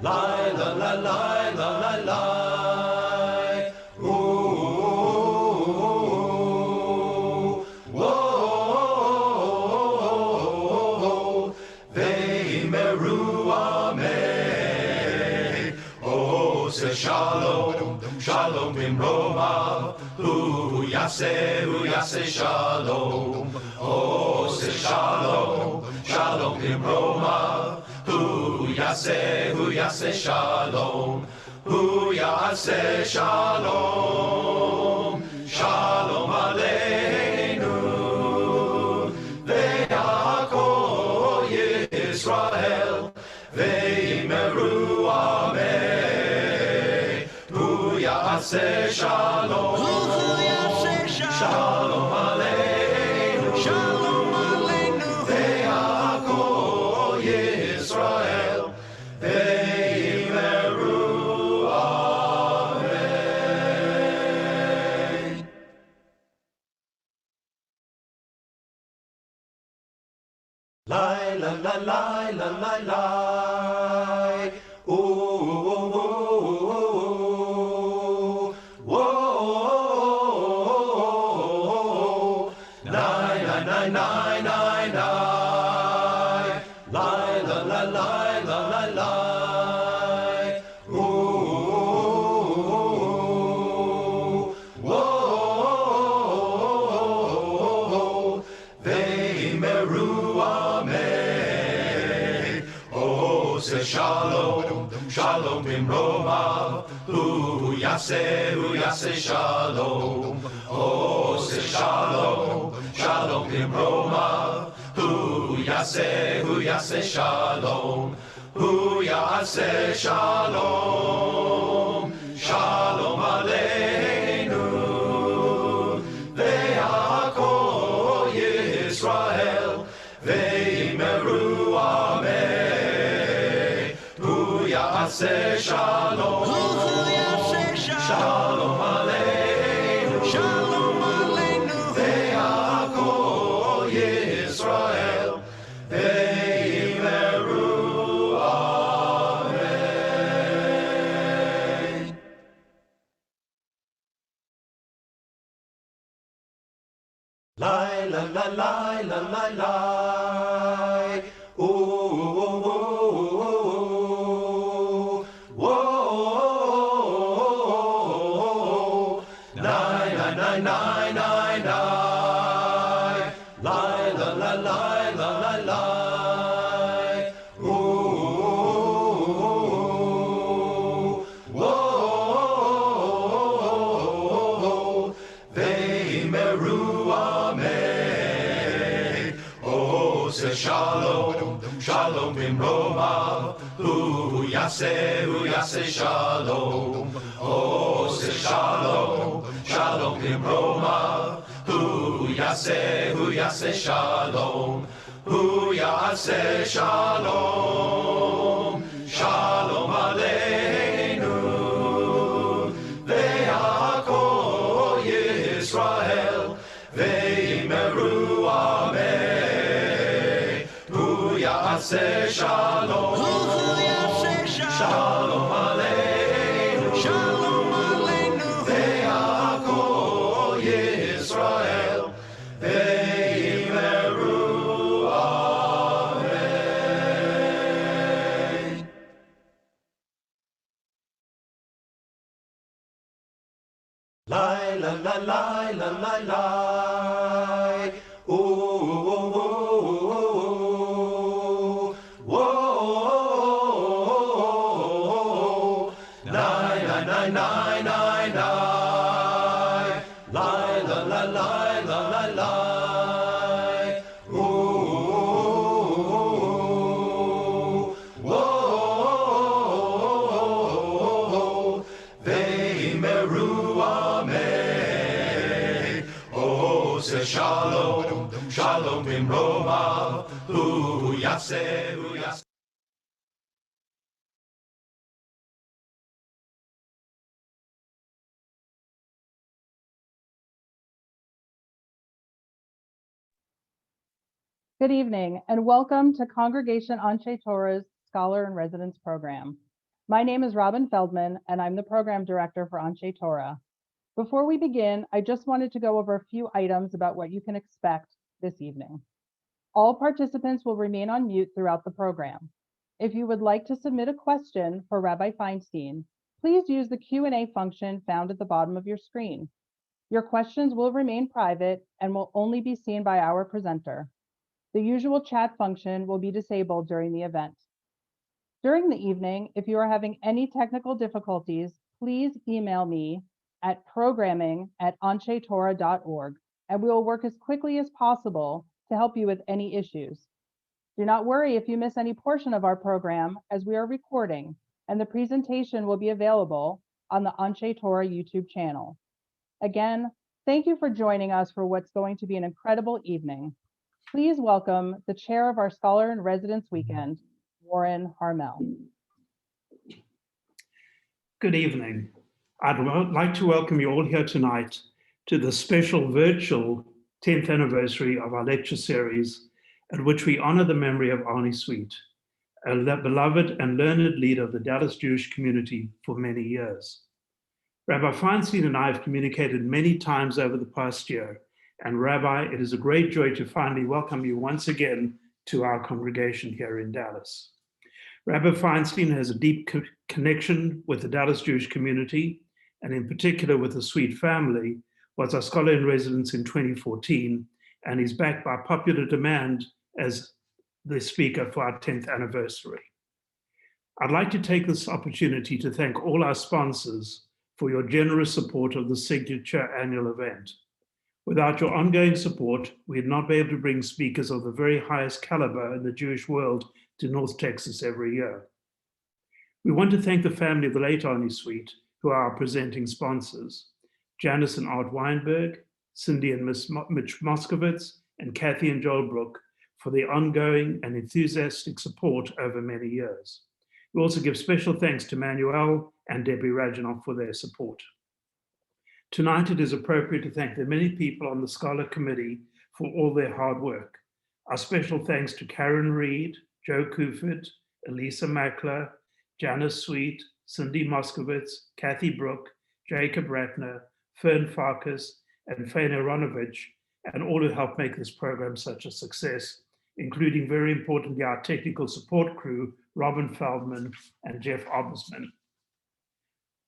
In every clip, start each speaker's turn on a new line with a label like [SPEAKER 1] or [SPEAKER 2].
[SPEAKER 1] Lie, la, la, lie, la, la, lie. Ooh, whoa, ve'meru ameh. Oh, say shalom, shalom bimromav. Hu yaseh shalom. Oh, say shalom, shalom bimromav. Hu yaseh shalom. Hu yaseh shalom. Shalom aleinu. Ve'akol Yisrael. Ve'meru ameh. Hu yaseh shalom. Shalom aleinu. Shalom aleinu. Ve'akol Yisrael. Ve'meru amen. Lie, la, la, lie, la, la, lie. Ooh, whoa, nine, nine, nine, nine, nine, nine. Lie, la, la, lie, la, la, lie. Ooh, whoa, ve'meru ameh. Oh, say shalom, shalom bimromav. Hu yaseh shalom. Oh, say shalom, shalom bimromav. Hu yaseh shalom. Hu yaseh shalom. Shalom aleinu. Ve'akol Yisrael. Ve'meru ameh. Hu yaseh shalom. Shalom aleinu. Shalom aleinu. Ve'akol Yisrael. Ve'meru amen. Lie, la, la, lie, la, la, lie. Ooh, whoa, nine, nine, nine, nine, nine, nine. Lie, la, la, lie, la, la, lie. Ooh, whoa, ve'meru ameh. Oh, say shalom, shalom bimromav. Hu yaseh shalom. Oh, say shalom, shalom bimromav. Hu yaseh shalom. Hu yaseh shalom. Shalom aleinu. Ve'akol Yisrael. Ve'meru ameh. Hu yaseh shalom. Shalom aleinu. Shalom aleinu. Ve'akol Yisrael. Ve'meru amen. Lie, la, la, lie, la, la, lie. Ooh, whoa, nine, nine, nine, nine, nine, nine. Lie, la, la, lie, la, la, lie. Ooh, whoa, ve'meru ameh. Oh, say shalom, shalom bimromav. Hu yaseh.
[SPEAKER 2] Good evening, and welcome to Congregation Anshai Torah's Scholar in Residence program. My name is Robin Feldman, and I'm the Program Director for Anshai Torah. Before we begin, I just wanted to go over a few items about what you can expect this evening. All participants will remain on mute throughout the program. If you would like to submit a question for Rabbi Feinstein, please use the Q&A function found at the bottom of your screen. Your questions will remain private and will only be seen by our presenter. The usual chat function will be disabled during the event. During the evening, if you are having any technical difficulties, please email me at programming@anshaitorah.org, and we will work as quickly as possible to help you with any issues. Do not worry if you miss any portion of our program, as we are recording, and the presentation will be available on the Anshai Torah YouTube channel. Again, thank you for joining us for what's going to be an incredible evening. Please welcome the chair of our Scholar in Residence Weekend, Warren Harmel.
[SPEAKER 3] Good evening. I'd like to welcome you all here tonight to the special virtual 10th anniversary of our lecture series, at which we honor the memory of Arnie Sweet, a beloved and learned leader of the Dallas Jewish community for many years. Rabbi Feinstein and I have communicated many times over the past year, and Rabbi, it is a great joy to finally welcome you once again to our congregation here in Dallas. Rabbi Feinstein has a deep connection with the Dallas Jewish community, and in particular with the Sweet family, was our scholar in residence in 2014, and he's back by popular demand as the speaker for our 10th anniversary. I'd like to take this opportunity to thank all our sponsors for your generous support of the signature annual event. Without your ongoing support, we'd not be able to bring speakers of the very highest caliber in the Jewish world to North Texas every year. We want to thank the family of the late Arnie Sweet, who are our presenting sponsors, Janice and Art Weinberg, Cindy and Mitch Moskowitz, and Cathy and Joel Brook for their ongoing and enthusiastic support over many years. We also give special thanks to Manuel and Debbie Rajanoff for their support. Tonight, it is appropriate to thank the many people on the Scholar Committee for all their hard work. Our special thanks to Karen Reed, Joe Kufit, Elisa Mackler, Janice Sweet, Cindy Moskowitz, Cathy Brook, Jacob Ratner, Fern Farkas, and Faina Ronovich, and all who helped make this program such a success, including very importantly our technical support crew, Robin Feldman and Jeff Obisman.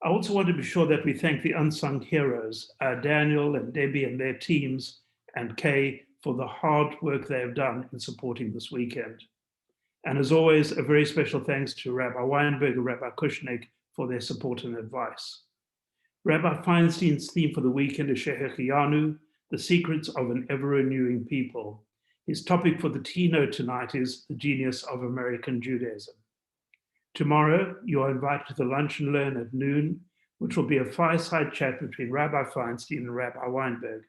[SPEAKER 3] I also want to be sure that we thank the unsung heroes, Daniel and Debbie and their teams, and Kay for the hard work they have done in supporting this weekend. And as always, a very special thanks to Rabbi Weinberg and Rabbi Kushnik for their support and advice. Rabbi Feinstein's theme for the weekend is Shehecheyanu, the secrets of an ever-renewing people. His topic for the keynote tonight is the genius of American Judaism. Tomorrow, you are invited to the Lunch and Learn at noon, which will be a fireside chat between Rabbi Feinstein and Rabbi Weinberg.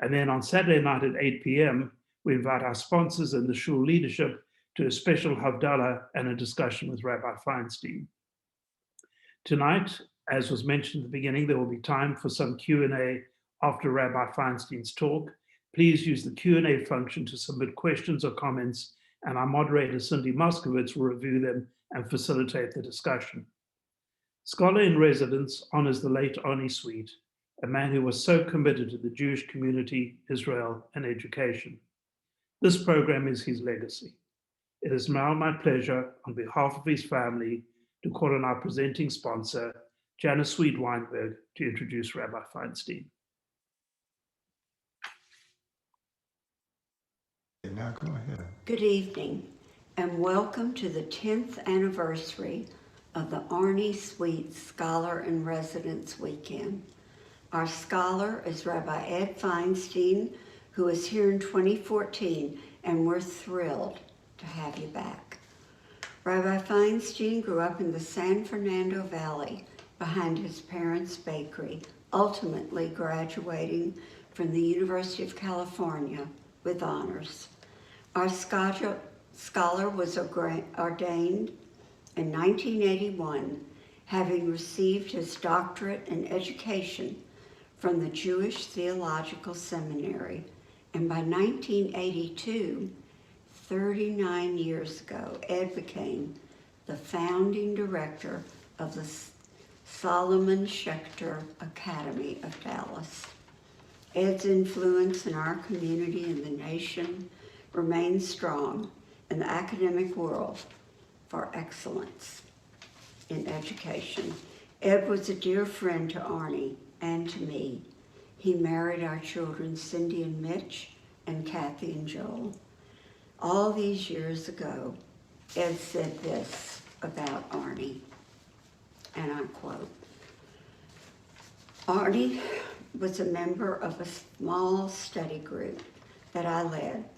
[SPEAKER 3] And then on Saturday night at 8 p.m., we invite our sponsors and the shul leadership to a special Havdalah and a discussion with Rabbi Feinstein. Tonight, as was mentioned at the beginning, there will be time for some Q&A after Rabbi Feinstein's talk. Please use the Q&A function to submit questions or comments, and our moderator, Cindy Moskowitz, will review them and facilitate the discussion. Scholar in Residence honors the late Arnie Sweet, a man who was so committed to the Jewish community, Israel, and education. This program is his legacy. It is now my pleasure, on behalf of his family, to call on our presenting sponsor, Janice Sweet Weinberg, to introduce Rabbi Feinstein.
[SPEAKER 4] Now go ahead.
[SPEAKER 5] Good evening, and welcome to the 10th anniversary of the Arnie Sweet Scholar in Residence Weekend. Our scholar is Rabbi Ed Feinstein, who was here in 2014, and we're thrilled to have you back. Rabbi Feinstein grew up in the San Fernando Valley behind his parents' bakery, ultimately graduating from the University of California with honors. Our scholar was ordained in 1981, having received his doctorate in education from the Jewish Theological Seminary, and by 1982, 39 years ago, Ed became the founding director of the Solomon Schechter Academy of Dallas. Ed's influence in our community and the nation remains strong in the academic world for excellence in education. Ed was a dear friend to Arnie and to me. He married our children, Cindy and Mitch, and Cathy and Joel. All these years ago, Ed said this about Arnie, and I quote, "Arnie was a member of a small study group that I led,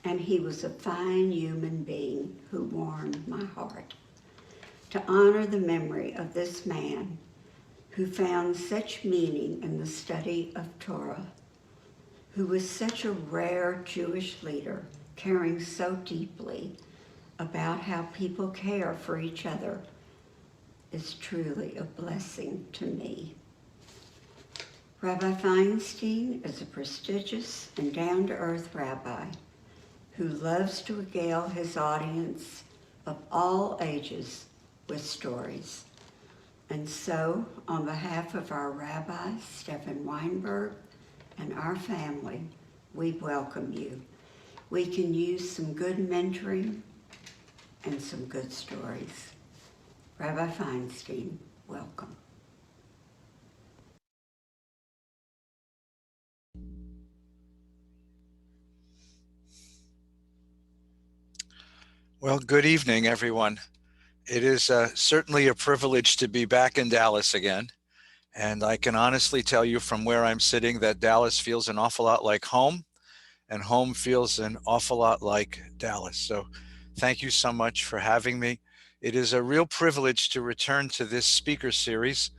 [SPEAKER 5] and he was a fine human being who warmed my heart. To honor the memory of this man who found such meaning in the study of Torah, who was such a rare Jewish leader, caring so deeply about how people care for each other, is truly a blessing to me." Rabbi Feinstein is a prestigious and down-to-earth rabbi who loves to regale his audience of all ages with stories. And so, on behalf of our Rabbi, Stephen Weinberg, and our family, we welcome you. We can use some good mentoring and some good stories. Rabbi Feinstein, welcome.
[SPEAKER 4] Well, good evening, everyone. It is certainly a privilege to be back in Dallas again. And I can honestly tell you from where I'm sitting that Dallas feels an awful lot like home, and home feels an awful lot like Dallas. So thank you so much for having me. It is a real privilege to return to this speaker series.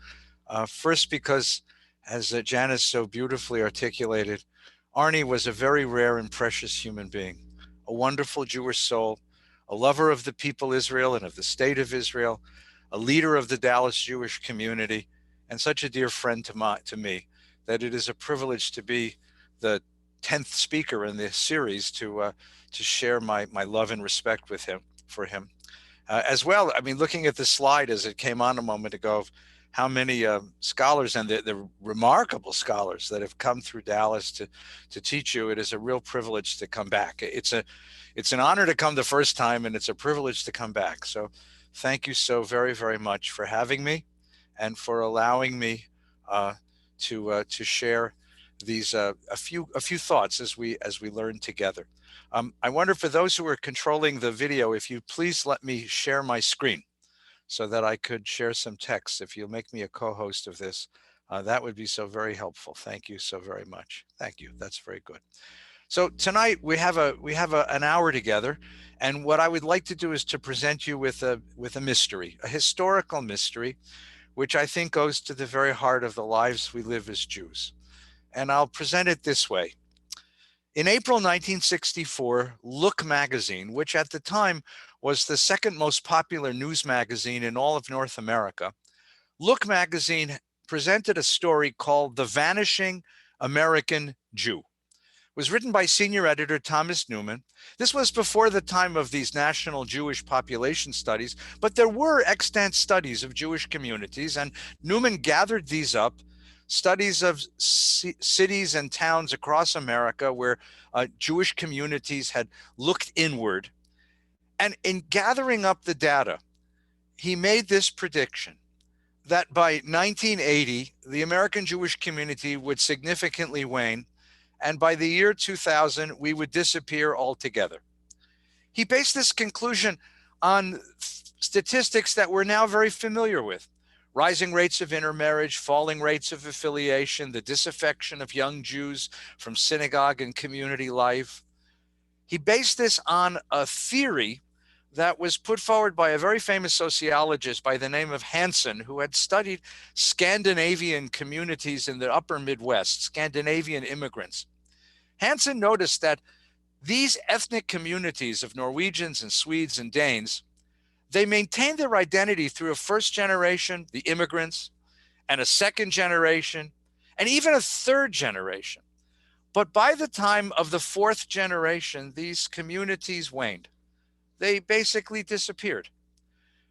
[SPEAKER 4] First, because as Janice so beautifully articulated, Arnie was a very rare and precious human being, a wonderful Jewish soul, a lover of the people Israel and of the state of Israel, a leader of the Dallas Jewish community, and such a dear friend to me that it is a privilege to be the 10th speaker in this series to share my love and respect with him for him. As well, I mean, looking at the slide as it came on a moment ago, of how many scholars and the remarkable scholars that have come through Dallas to teach you, it is a real privilege to come back. It's an honor to come the first time, and it's a privilege to come back. So thank you so very, very much for having me and for allowing me to share these a few thoughts as we learn together. I wonder, for those who are controlling the video, if you please let me share my screen so that I could share some text. If you'll make me a co-host of this, that would be so very helpful. Thank you so very much. Thank you. That's very good. So tonight we have an hour together, and what I would like to do is to present you with a mystery, a historical mystery, which I think goes to the very heart of the lives we live as Jews. And I'll present it this way. In April 1964, Look magazine, which at the time was the second most popular news magazine in all of North America, Look magazine presented a story called The Vanishing American Jew. It was written by senior editor Thomas Newman. This was before the time of these national Jewish population studies, but there were extant studies of Jewish communities, and Newman gathered these up, studies of cities and towns across America where Jewish communities had looked inward. And in gathering up the data, he made this prediction that by 1980, the American Jewish community would significantly wane, and by the year 2000, we would disappear altogether. He based this conclusion on statistics that we're now very familiar with: rising rates of intermarriage, falling rates of affiliation, the disaffection of young Jews from synagogue and community life. He based this on a theory that was put forward by a very famous sociologist by the name of Hansen, who had studied Scandinavian communities in the upper Midwest, Scandinavian immigrants. Hansen noticed that these ethnic communities of Norwegians and Swedes and Danes, they maintained their identity through a first generation, the immigrants, and a second generation, and even a third generation. But by the time of the fourth generation, these communities waned. They basically disappeared.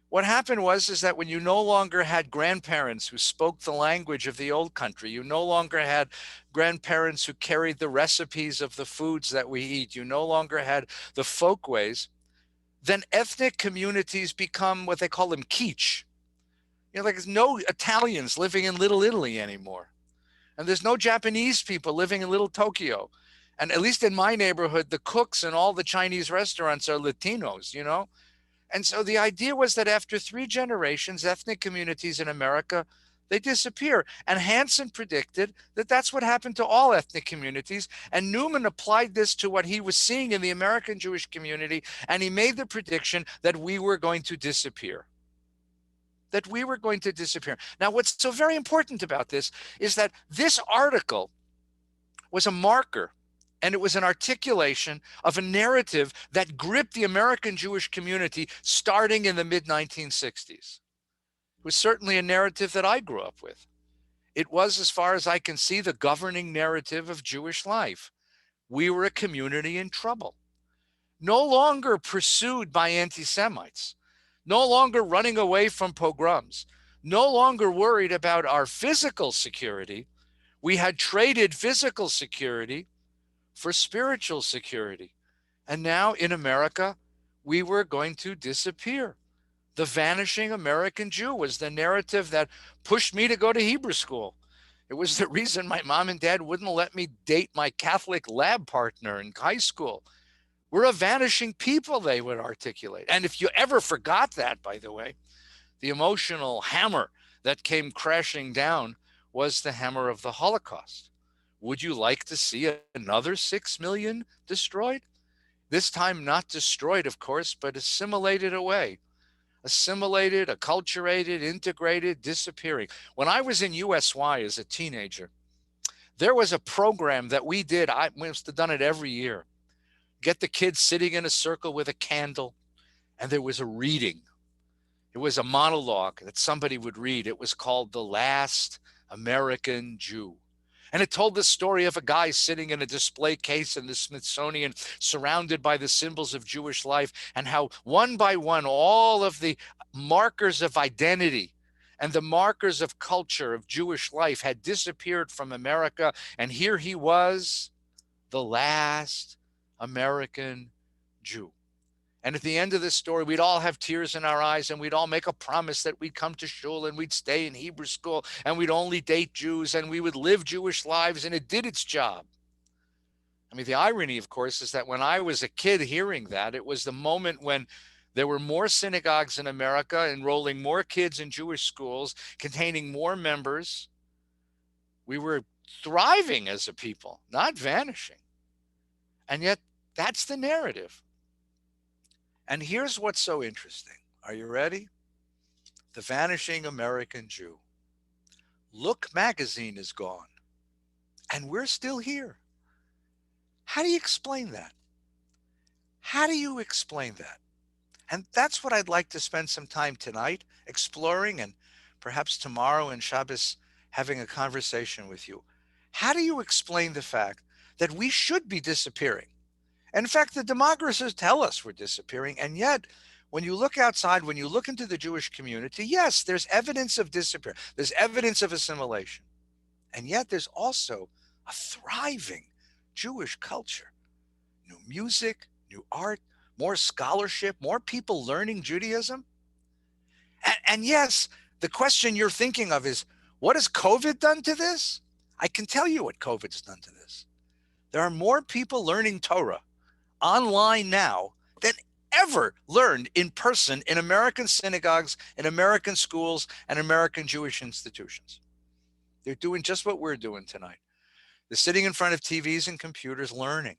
[SPEAKER 4] What happened is that when you no longer had grandparents who spoke the language of the old country, you no longer had grandparents who carried the recipes of the foods that we eat, you no longer had the folkways, then ethnic communities become what they call them quiche. Like there's no Italians living in Little Italy anymore. And there's no Japanese people living in Little Tokyo. And at least in my neighborhood, the cooks in all the Chinese restaurants are Latinos, And so the idea was that after 3 generations, ethnic communities in America, they disappear. And Hansen predicted that that's what happened to all ethnic communities. And Newman applied this to what he was seeing in the American Jewish community. And he made the prediction that we were going to disappear. Now, what's so very important about this is that this article was a marker, and it was an articulation of a narrative that gripped the American Jewish community starting in the mid-1960s. It was certainly a narrative that I grew up with. It was, as far as I can see, the governing narrative of Jewish life. We were a community in trouble, no longer pursued by anti-Semites, no longer running away from pogroms, no longer worried about our physical security. We had traded physical security for spiritual security. And now in America, we were going to disappear. The vanishing American Jew was the narrative that pushed me to go to Hebrew school. It was the reason my mom and dad wouldn't let me date my Catholic lab partner in high school. We're a vanishing people, they would articulate. And if you ever forgot that, by the way, the emotional hammer that came crashing down was the hammer of the Holocaust. Would you like to see another 6 million destroyed? This time not destroyed, of course, but assimilated away. Assimilated, acculturated, integrated, disappearing. When I was in USY as a teenager, there was a program that we did. We must have done it every year. Get the kids sitting in a circle with a candle, and there was a reading. It was a monologue that somebody would read. It was called The Last American Jew. And it told the story of a guy sitting in a display case in the Smithsonian, surrounded by the symbols of Jewish life, and how one by one, all of the markers of identity and the markers of culture of Jewish life had disappeared from America. And here he was, the last American Jew. And at the end of this story, we'd all have tears in our eyes, and we'd all make a promise that we'd come to shul and we'd stay in Hebrew school and we'd only date Jews and we would live Jewish lives, and it did its job. I mean, the irony, of course, is that when I was a kid hearing that, it was the moment when there were more synagogues in America, enrolling more kids in Jewish schools, containing more members. We were thriving as a people, not vanishing. And yet, that's the narrative. And here's what's so interesting. Are you ready? The vanishing American Jew. Look magazine is gone, and we're still here. How do you explain that? How do you explain that? And that's what I'd like to spend some time tonight exploring, and perhaps tomorrow in Shabbos having a conversation with you. How do you explain the fact that we should be disappearing? And in fact, the demographers tell us we're disappearing. And yet, when you look outside, when you look into the Jewish community, yes, there's evidence of disappearance. There's evidence of assimilation. And yet there's also a thriving Jewish culture. New music, new art, more scholarship, more people learning Judaism. And yes, the question you're thinking of is, what has COVID done to this? I can tell you what COVID's done to this. There are more people learning Torah online now than ever learned in person in American synagogues, in American schools, and American Jewish institutions. They're doing just what we're doing tonight. They're sitting in front of TVs and computers learning,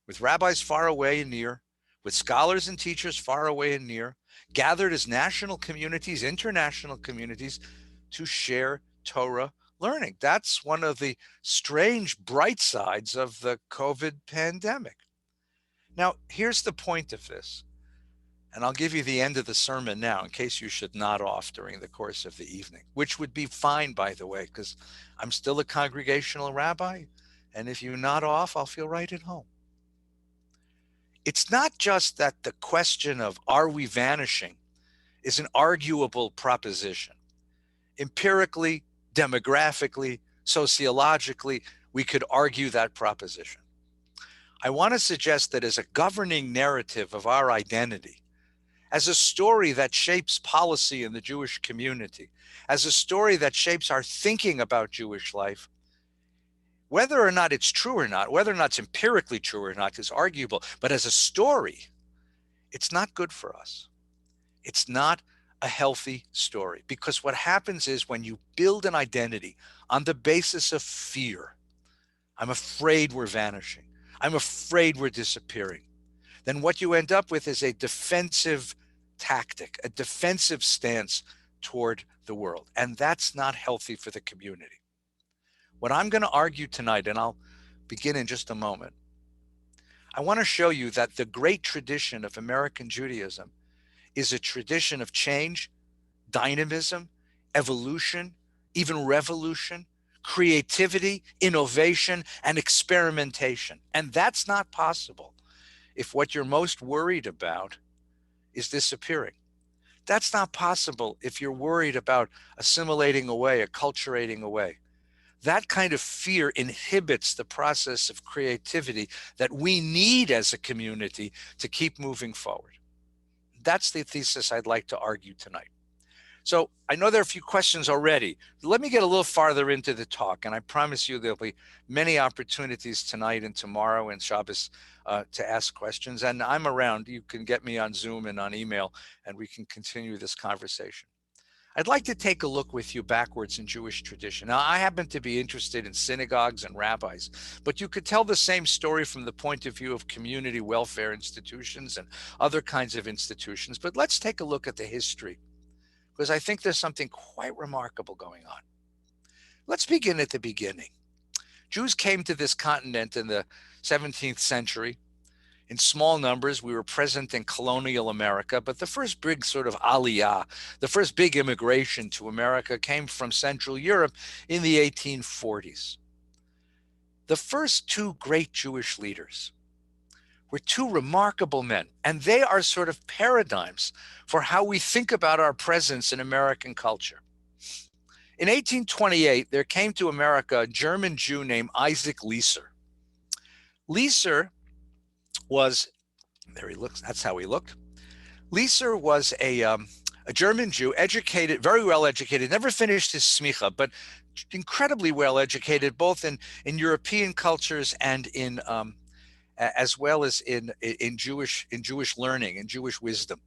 [SPEAKER 4] with rabbis far away and near, with scholars and teachers far away and near, gathered as national communities, international communities, to share Torah learning. That's one of the strange bright sides of the COVID pandemic. Now, here's the point of this, and I'll give you the end of the sermon now in case you should nod off during the course of the evening, which would be fine, by the way, because I'm still a congregational rabbi, and if you nod off, I'll feel right at home. It's not just that the question of are we vanishing is an arguable proposition. Empirically, demographically, sociologically, we could argue that proposition. I want to suggest that as a governing narrative of our identity, as a story that shapes policy in the Jewish community, as a story that shapes our thinking about Jewish life, whether or not it's true or not, whether or not it's empirically true or not is arguable, but as a story, it's not good for us. It's not a healthy story, because what happens is when you build an identity on the basis of fear, I'm afraid we're vanishing, I'm afraid we're disappearing, then what you end up with is a defensive tactic, a defensive stance toward the world. And that's not healthy for the community. What I'm going to argue tonight, and I'll begin in just a moment, I want to show you that the great tradition of American Judaism is a tradition of change, dynamism, evolution, even revolution, creativity, innovation, and experimentation. And that's not possible if what you're most worried about is disappearing. That's not possible if you're worried about assimilating away, acculturating away. That kind of fear inhibits the process of creativity that we need as a community to keep moving forward. That's the thesis I'd like to argue tonight. So I know there are a few questions already. Let me get a little farther into the talk, and I promise you there'll be many opportunities tonight and tomorrow and Shabbos to ask questions. And I'm around. You can get me on Zoom and on email, and we can continue this conversation. I'd like to take a look with you backwards in Jewish tradition. Now, I happen to be interested in synagogues and rabbis, but you could tell the same story from the point of view of community welfare institutions and other kinds of institutions. But let's take a look at the history, because I think there's something quite remarkable going on. Let's begin at the beginning. Jews came to this continent in the 17th century. In small numbers, we were present in colonial America, but the first big sort of aliyah, the first big immigration to America came from Central Europe in the 1840s. The first two great Jewish leaders were two remarkable men, and they are sort of paradigms for how we think about our presence in American culture. In 1828, there came to America a German Jew named Isaac Leeser. Leeser was, there he looks, that's how he looked. Leeser was a German Jew, educated, very well educated, never finished his smicha, but incredibly well educated, both in European cultures and in as well as in Jewish learning and Jewish wisdom.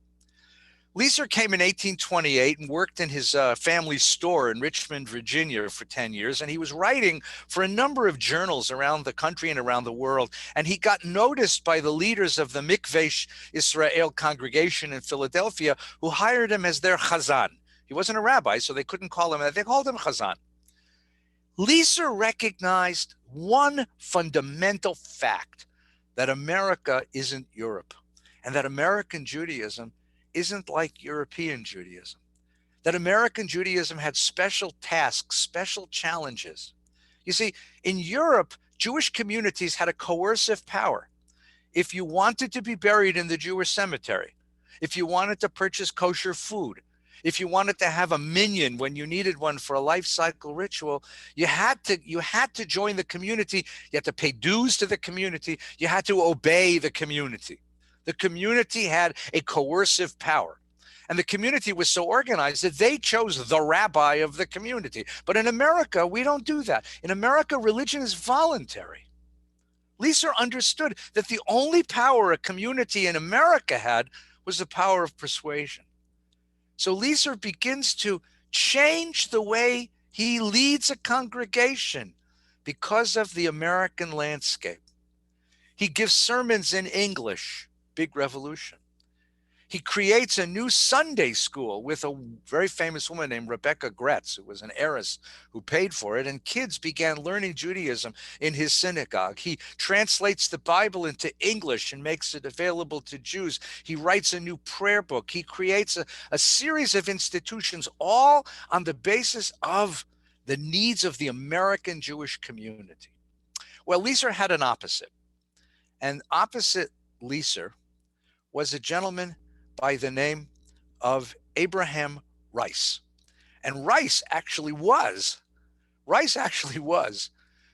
[SPEAKER 4] Leeser came in 1828 and worked in his family's store in Richmond, Virginia for 10 years. And he was writing for a number of journals around the country and around the world. And he got noticed by the leaders of the Mikveh Israel congregation in Philadelphia, who hired him as their chazan. He wasn't a rabbi, so they couldn't call him that. They called him chazan. Leeser recognized one fundamental fact, that America isn't Europe, and that American Judaism isn't like European Judaism, that American Judaism had special tasks, special challenges. You see, in Europe, Jewish communities had a coercive power. If you wanted to be buried in the Jewish cemetery, if you wanted to purchase kosher food, if you wanted to have a minyan when you needed one for a life cycle ritual, you had to join the community. You had to pay dues to the community. You had to obey the community. The community had a coercive power. And the community was so organized that they chose the rabbi of the community. But in America, we don't do that. In America, religion is voluntary. Leeser understood that the only power a community in America had was the power of persuasion. So Leeser begins to change the way he leads a congregation because of the American landscape. He gives sermons in English, big revolution. He creates a new Sunday school with a very famous woman named Rebecca Gretz, who was an heiress who paid for it, and kids began learning Judaism in his synagogue. He translates the Bible into English and makes it available to Jews. He writes a new prayer book. He creates a series of institutions, all on the basis of the needs of the American Jewish community. Well, Leeser had an opposite, and opposite Leeser was a gentleman by the name of Abraham Rice. And Rice actually was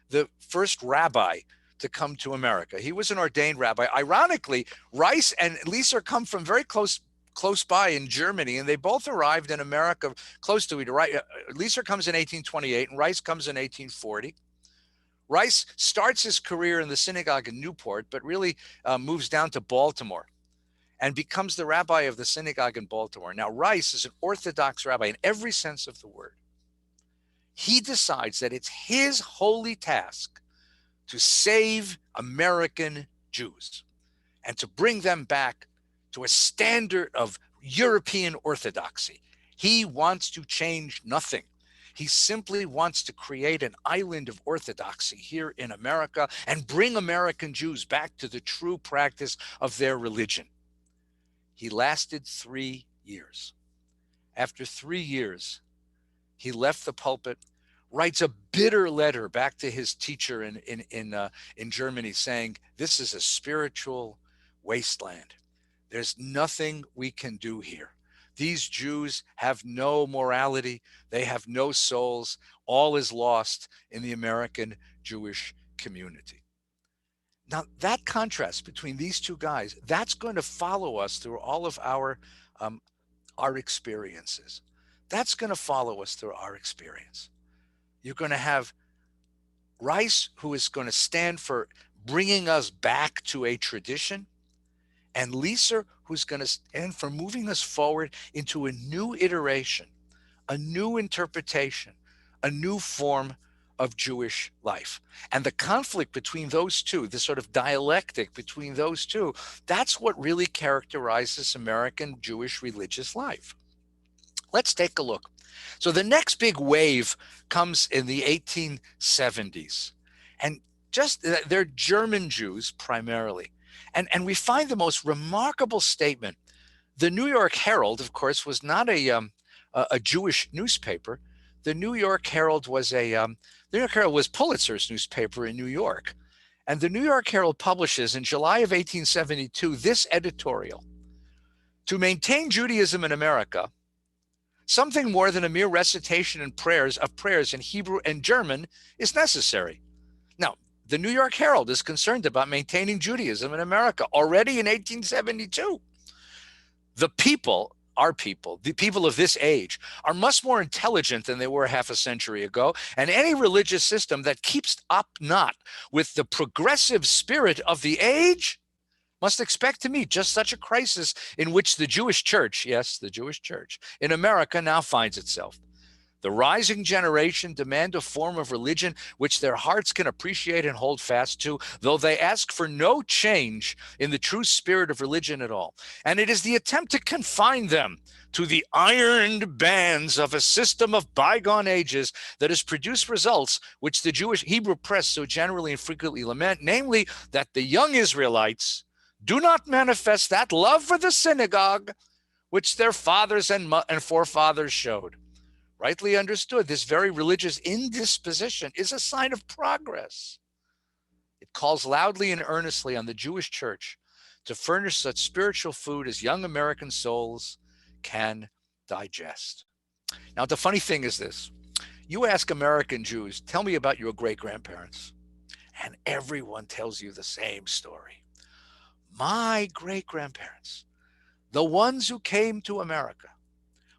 [SPEAKER 4] the first rabbi to come to America. He was an ordained rabbi. Ironically, Rice and Lisa come from very close by in Germany, and they both arrived in America close to each other. Lisa comes in 1828 and Rice comes in 1840. Rice starts his career in the synagogue in Newport, but really moves down to Baltimore and becomes the rabbi of the synagogue in Baltimore. Now, Rice is an Orthodox rabbi in every sense of the word. He decides that it's his holy task to save American Jews and to bring them back to a standard of European orthodoxy. He wants to change nothing. He simply wants to create an island of orthodoxy here in America and bring American Jews back to the true practice of their religion. He lasted 3 years. After 3 years, he left the pulpit, writes a bitter letter back to his teacher in Germany saying, this is a spiritual wasteland. There's nothing we can do here. These Jews have no morality. They have no souls. All is lost in the American Jewish community. Now, that contrast between these two guys, that's going to follow us through all of our experiences. That's going to follow us through our experience. You're going to have Rice, who is going to stand for bringing us back to a tradition, and Lisa, who's going to stand for moving us forward into a new iteration, a new interpretation, a new form of Jewish life. And the conflict between those two, the sort of dialectic between those two, that's what really characterizes American Jewish religious life. Let's take a look. So the next big wave comes in the 1870s. And they're German Jews primarily. And we find the most remarkable statement. The New York Herald, of course, was not a Jewish newspaper. The New York Herald was Pulitzer's newspaper in New York. And the New York Herald publishes in July of 1872 this editorial: to maintain Judaism in America, something more than a mere recitation of prayers in Hebrew and German is necessary. Now, the New York Herald is concerned about maintaining Judaism in America already in 1872. The people, our people, the people of this age, are much more intelligent than they were half a century ago, and any religious system that keeps up not with the progressive spirit of the age must expect to meet just such a crisis in which the Jewish church, yes, the Jewish church in America now finds itself. The rising generation demand a form of religion which their hearts can appreciate and hold fast to, though they ask for no change in the true spirit of religion at all. And it is the attempt to confine them to the ironed bands of a system of bygone ages that has produced results which the Jewish Hebrew press so generally and frequently lament, namely that the young Israelites do not manifest that love for the synagogue which their fathers and forefathers showed. Rightly understood, this very religious indisposition is a sign of progress. It calls loudly and earnestly on the Jewish church to furnish such spiritual food as young American souls can digest. Now, the funny thing is this. You ask American Jews, tell me about your great-grandparents, and everyone tells you the same story. My great-grandparents, the ones who came to America,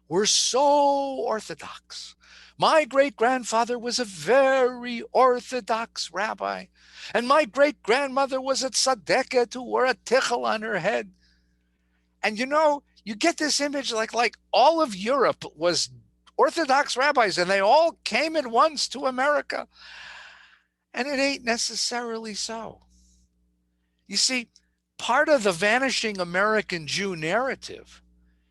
[SPEAKER 4] were so orthodox. My great-grandfather was a very orthodox rabbi, and my great-grandmother was a tzaddiket who wore a tichel on her head. And you know, you get this image like all of Europe was Orthodox rabbis, and they all came at once to America. And it ain't necessarily so. You see, part of the vanishing American Jew narrative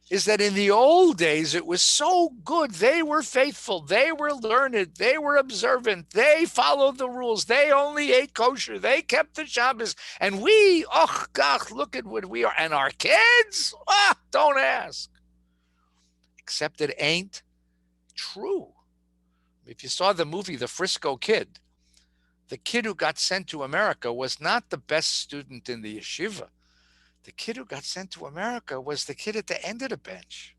[SPEAKER 4] is that in the old days, it was so good. They were faithful. They were learned. They were observant. They followed the rules. They only ate kosher. They kept the Shabbos. And we, oh gosh, look at what we are. And our kids, don't ask. Except it ain't true. If you saw the movie, The Frisco Kid, the kid who got sent to America was not the best student in the yeshiva. The kid who got sent to America was the kid at the end of the bench.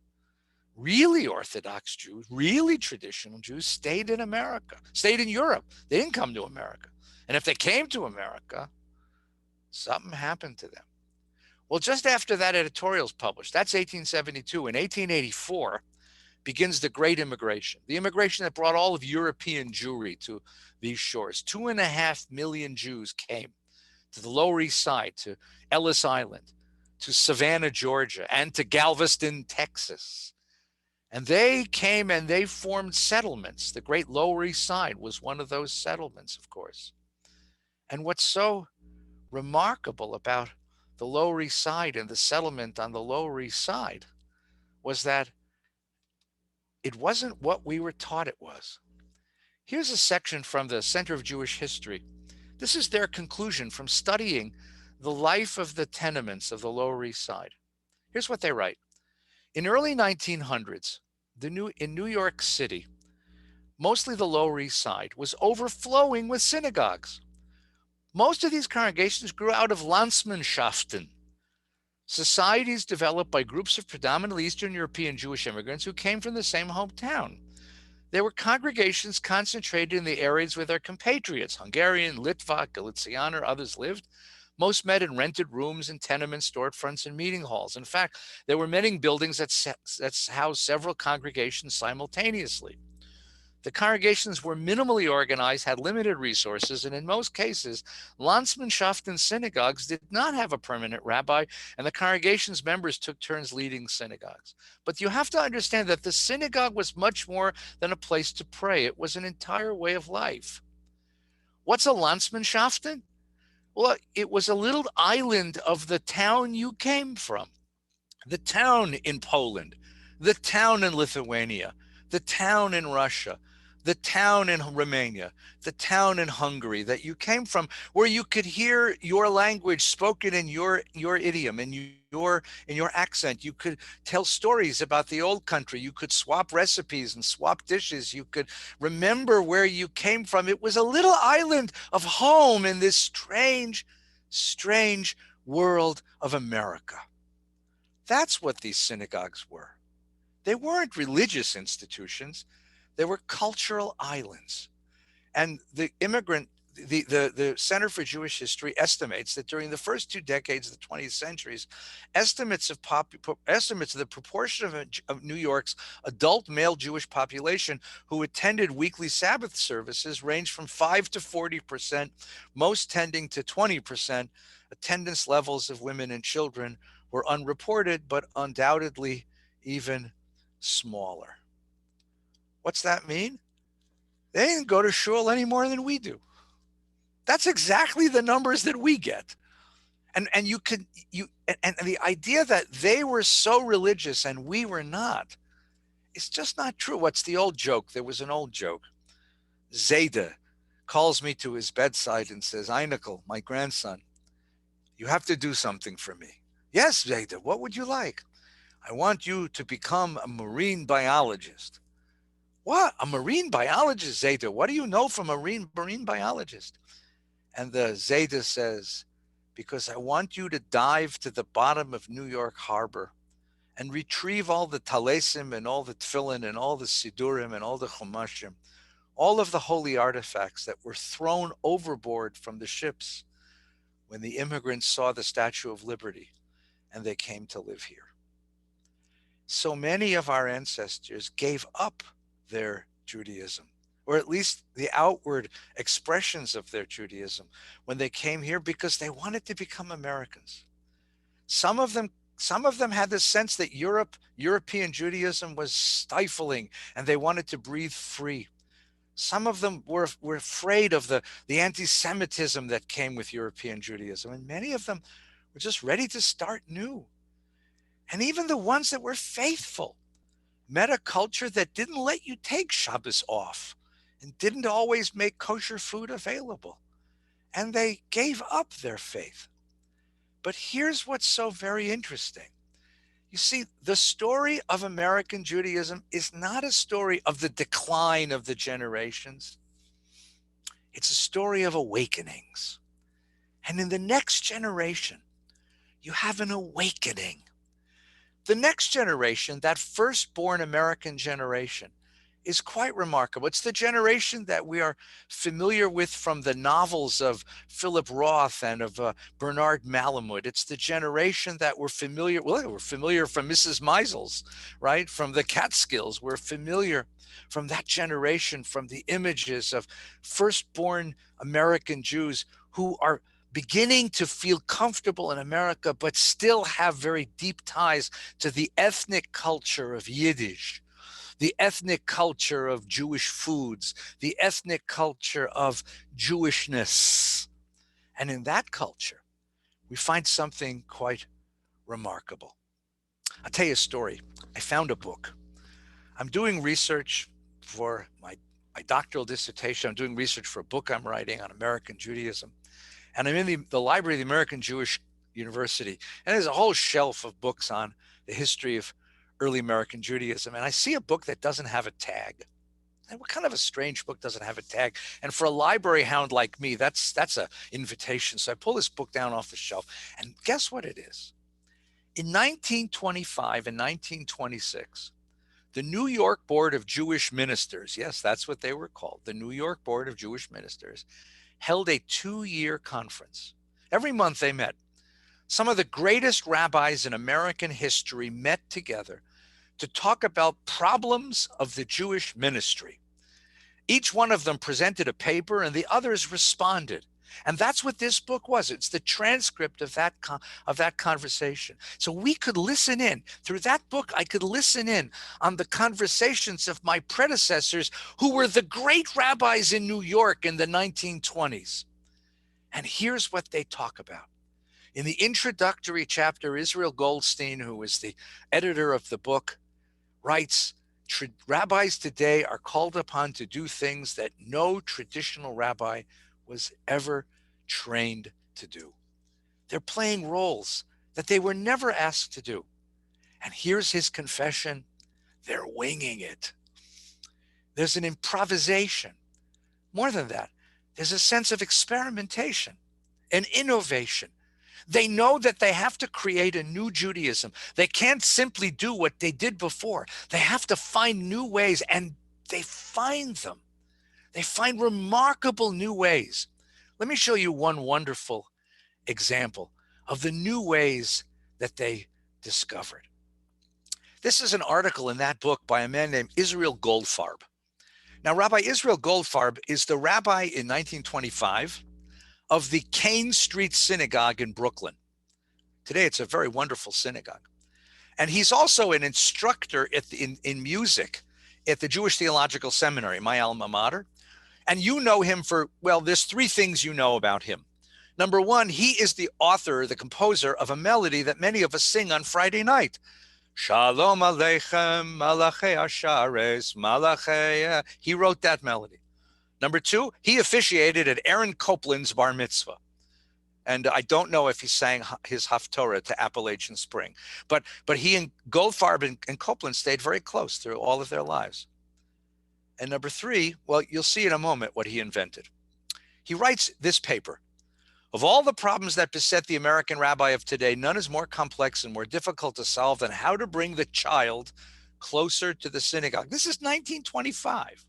[SPEAKER 4] really Orthodox Jews, really traditional Jews stayed in America, stayed in Europe. They didn't come to America. And if they came to America, something happened to them. Well, just after that editorial's published, that's 1872. In 1884 begins the Great Immigration, the immigration that brought all of European Jewry to these shores. 2.5 million Jews came to the Lower East Side, to Ellis Island, to Savannah, Georgia, and to Galveston, Texas. And they came and they formed settlements. The great Lower East Side was one of those settlements, of course. And what's so remarkable about the Lower East Side and the settlement on the Lower East Side was that it wasn't what we were taught it was. Here's a section from the Center of Jewish History. This is their conclusion from studying the life of the tenements of the Lower East Side. Here's what they write. In early 1900s, in New York City, mostly the Lower East Side, was overflowing with synagogues. Most of these congregations grew out of Landsmannschaften, societies developed by groups of predominantly Eastern European Jewish immigrants who came from the same hometown. They were congregations concentrated in the areas where their compatriots, Hungarian, Litvak, Galician, or others lived. Most met in rented rooms and tenements, storefronts, and meeting halls. In fact, there were many buildings that housed several congregations simultaneously. The congregations were minimally organized, had limited resources, and in most cases, Landsmannschaften synagogues did not have a permanent rabbi, and the congregation's members took turns leading synagogues. But you have to understand that the synagogue was much more than a place to pray. It was an entire way of life. What's a Landsmannschaften? Well, it was a little island of the town you came from. The town in Poland, the town in Lithuania, the town in Russia, the town in Romania, the town in Hungary that you came from, where you could hear your language spoken in your idiom, in your accent. You could tell stories about the old country. You could swap recipes and swap dishes. You could remember where you came from. It was a little island of home in this strange, strange world of America. That's what these synagogues were. They weren't religious institutions. They were cultural islands. And the Center for Jewish History estimates that during the first 2 decades of the 20th centuries, estimates of the proportion of New York's adult male Jewish population who attended weekly Sabbath services ranged from 5 to 40%, most tending to 20%. Attendance levels of women and children were unreported, but undoubtedly even smaller. What's that mean? They didn't go to shul any more than we do. That's exactly the numbers that we get. And the idea that they were so religious and we were not, it's just not true. What's the old joke? There was an old joke. Zayda calls me to his bedside and says, Einikel, my grandson, you have to do something for me. Yes, Zayda, what would you like? I want you to become a marine biologist. What? A marine biologist, Zayda? What do you know from a marine biologist? And the Zayda says, because I want you to dive to the bottom of New York Harbor and retrieve all the talesim and all the tefillin and all the sidurim and all the chumashim, all of the holy artifacts that were thrown overboard from the ships when the immigrants saw the Statue of Liberty and they came to live here. So many of our ancestors gave up their Judaism, or at least the outward expressions of their Judaism, when they came here because they wanted to become Americans. Some of them had the sense that European Judaism was stifling and they wanted to breathe free. Some of them were afraid of the anti-Semitism that came with European Judaism, and many of them were just ready to start new. And even the ones that were faithful met a culture that didn't let you take Shabbos off and didn't always make kosher food available. And they gave up their faith. But here's what's so very interesting. You see, the story of American Judaism is not a story of the decline of the generations. It's a story of awakenings. And in the next generation, you have an awakening. The next generation, that firstborn American generation, is quite remarkable. It's the generation that we are familiar with from the novels of Philip Roth and of Bernard Malamud. It's the generation that we're familiar from Mrs. Meisels, right? From the Catskills. We're familiar from that generation, from the images of firstborn American Jews who are beginning to feel comfortable in America, but still have very deep ties to the ethnic culture of Yiddish, the ethnic culture of Jewish foods, the ethnic culture of Jewishness. And in that culture, we find something quite remarkable. I'll tell you a story. I found a book. I'm doing research for my doctoral dissertation. I'm doing research for a book I'm writing on American Judaism. And I'm in the library of the American Jewish University. And there's a whole shelf of books on the history of early American Judaism. And I see a book that doesn't have a tag. And what kind of a strange book doesn't have a tag? And for a library hound like me, that's an invitation. So I pull this book down off the shelf. And guess what it is? In 1925 and 1926, the New York Board of Jewish Ministers, yes, that's what they were called, the New York Board of Jewish Ministers, held a 2-year conference. Every month they met. Some of the greatest rabbis in American history met together to talk about problems of the Jewish ministry. Each one of them presented a paper and the others responded. And that's what this book was. It's the transcript of that conversation. So we could listen in. Through that book, I could listen in on the conversations of my predecessors who were the great rabbis in New York in the 1920s. And here's what they talk about. In the introductory chapter, Israel Goldstein, who is the editor of the book, writes, rabbis today are called upon to do things that no traditional rabbi was ever trained to do. They're playing roles that they were never asked to do. And here's his confession. They're winging it. There's an improvisation. More than that, there's a sense of experimentation and innovation. They know that they have to create a new Judaism. They can't simply do what they did before. They have to find new ways, and they find them. They find remarkable new ways. Let me show you one wonderful example of the new ways that they discovered. This is an article in that book by a man named Israel Goldfarb. Now, Rabbi Israel Goldfarb is the rabbi in 1925 of the Kane Street Synagogue in Brooklyn. Today, it's a very wonderful synagogue. And he's also an instructor in music at the Jewish Theological Seminary, my alma mater. And you know him for, well, there's 3 things you know about him. Number 1, he is the author, the composer of a melody that many of us sing on Friday night. Shalom Aleichem, Malachei Ashares, Malachei. He wrote that melody. Number 2, he officiated at Aaron Copland's bar mitzvah. And I don't know if he sang his Haftorah to Appalachian Spring, but he and Goldfarb and Copland stayed very close through all of their lives. And number 3, well, you'll see in a moment what he invented. He writes this paper. Of all the problems that beset the American rabbi of today, none is more complex and more difficult to solve than how to bring the child closer to the synagogue. This is 1925.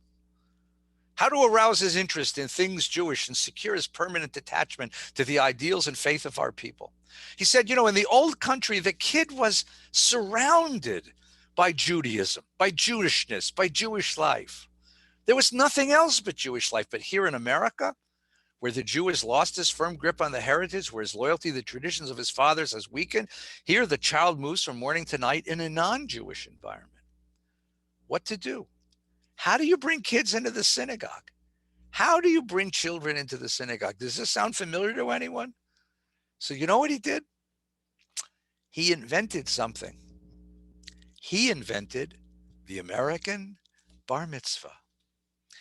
[SPEAKER 4] How to arouse his interest in things Jewish and secure his permanent attachment to the ideals and faith of our people. He said, you know, in the old country, the kid was surrounded by Judaism, by Jewishness, by Jewish life. There was nothing else but Jewish life. But here in America, where the Jew has lost his firm grip on the heritage, where his loyalty to the traditions of his fathers has weakened, here the child moves from morning to night in a non-Jewish environment. What to do? How do you bring kids into the synagogue? How do you bring children into the synagogue? Does this sound familiar to anyone? So you know what he did? He invented something. He invented the American bar mitzvah.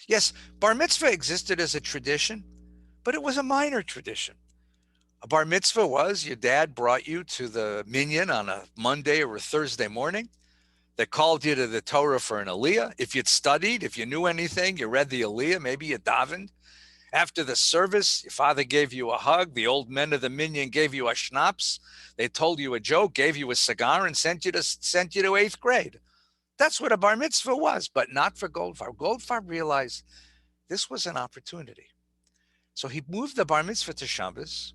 [SPEAKER 4] Yes, bar mitzvah existed as a tradition, but it was a minor tradition. A bar mitzvah was your dad brought you to the minyan on a Monday or a Thursday morning. They called you to the Torah for an aliyah. If you'd studied, if you knew anything, you read the aliyah, maybe you davened. After the service, your father gave you a hug. The old men of the minyan gave you a schnapps. They told you a joke, gave you a cigar, and sent you to 8th grade. That's what a bar mitzvah was, but not for Goldfarb. Goldfarb realized this was an opportunity. So he moved the bar mitzvah to Shabbos,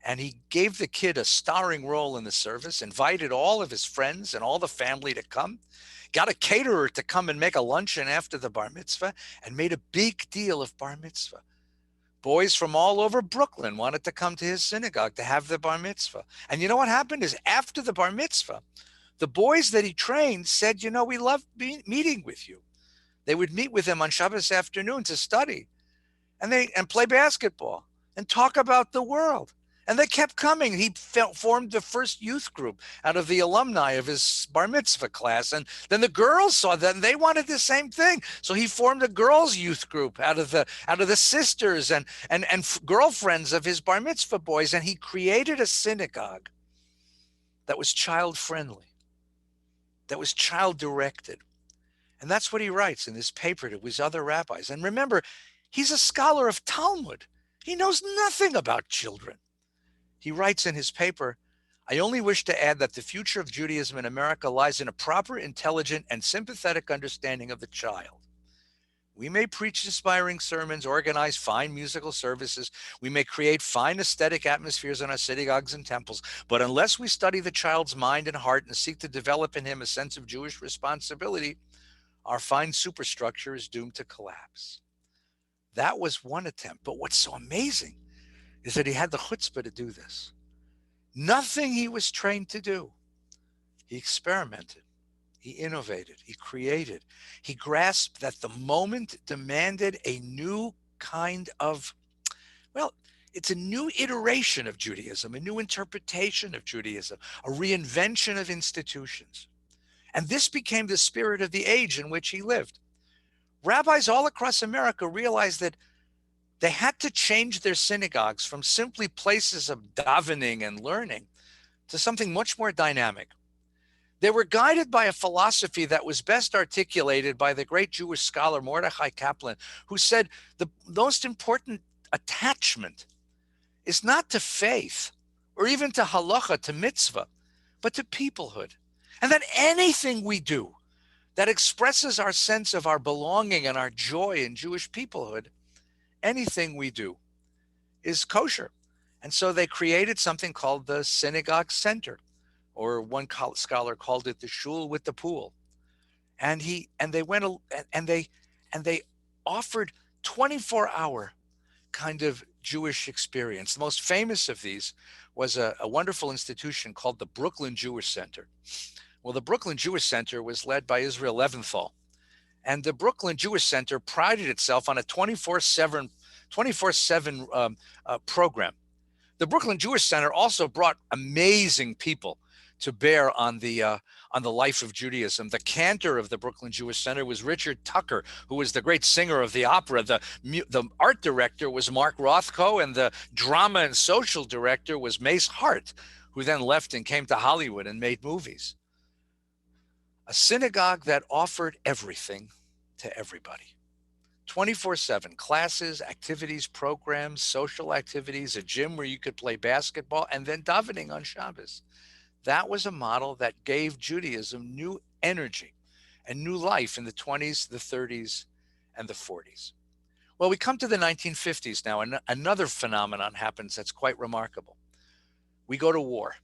[SPEAKER 4] and he gave the kid a starring role in the service, invited all of his friends and all the family to come, got a caterer to come and make a luncheon after the bar mitzvah, and made a big deal of bar mitzvah. Boys from all over Brooklyn wanted to come to his synagogue to have the bar mitzvah. And you know what happened is after the bar mitzvah, the boys that he trained said, you know, we love meeting with you. They would meet with him on Shabbos afternoon to study and play basketball and talk about the world. And they kept coming. He formed the first youth group out of the alumni of his bar mitzvah class. And then the girls saw that and they wanted the same thing. So he formed a girls' youth group out of the sisters and girlfriends of his bar mitzvah boys. And he created a synagogue that was child friendly, that was child directed. And that's what he writes in this paper to his other rabbis. And remember, he's a scholar of Talmud. He knows nothing about children. He writes in his paper, I only wish to add that the future of Judaism in America lies in a proper, intelligent, and sympathetic understanding of the child. We may preach inspiring sermons, organize fine musical services. We may create fine aesthetic atmospheres in our synagogues and temples. But unless we study the child's mind and heart and seek to develop in him a sense of Jewish responsibility, our fine superstructure is doomed to collapse. That was one attempt. But what's so amazing is that he had the chutzpah to do this. Nothing he was trained to do. He experimented. He innovated. He created. He grasped that the moment demanded a new kind of, well, it's a new iteration of Judaism, a new interpretation of Judaism, a reinvention of institutions. And this became the spirit of the age in which he lived. Rabbis all across America realized that they had to change their synagogues from simply places of davening and learning to something much more dynamic. They were guided by a philosophy that was best articulated by the great Jewish scholar Mordechai Kaplan, who said the most important attachment is not to faith or even to halacha, to mitzvah, but to peoplehood. And that anything we do that expresses our sense of our belonging and our joy in Jewish peoplehood, anything we do is kosher. And so they created something called the Synagogue Center, or one scholar called it the shul with the pool. And they offered 24-hour kind of Jewish experience. The most famous of these was a wonderful institution called the Brooklyn Jewish Center. Well, the Brooklyn Jewish Center was led by Israel Leventhal. And the Brooklyn Jewish Center prided itself on a 24/7 program. The Brooklyn Jewish Center also brought amazing people to bear on the life of Judaism. The cantor of the Brooklyn Jewish Center was Richard Tucker, who was the great singer of the opera. The art director was Mark Rothko, and the drama and social director was Mace Hart, who then left and came to Hollywood and made movies. A synagogue that offered everything to everybody. 24/7 classes, activities, programs, social activities, a gym where you could play basketball, and then davening on Shabbos. That was a model that gave Judaism new energy and new life in the 20s, the 30s, and the 40s. Well, we come to the 1950s now, and another phenomenon happens that's quite remarkable. We go to war.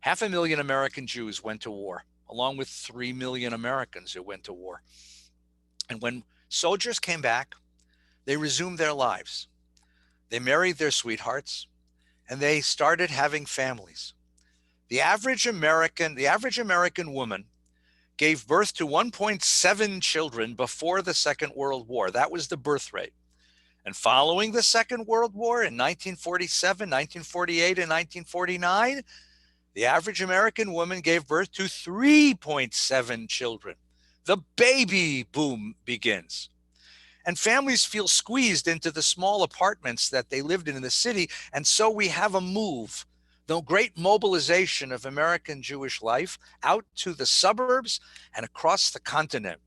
[SPEAKER 4] 500,000 American Jews went to war, along with 3 million Americans who went to war. And when soldiers came back, they resumed their lives. They married their sweethearts, and they started having families. The average American woman gave birth to 1.7 children before the Second World War. That was the birth rate. And following the Second World War in 1947, 1948, and 1949, the average American woman gave birth to 3.7 children. The baby boom begins. And families feel squeezed into the small apartments that they lived in the city. And so we have a move, the great mobilization of American Jewish life out to the suburbs and across the continent.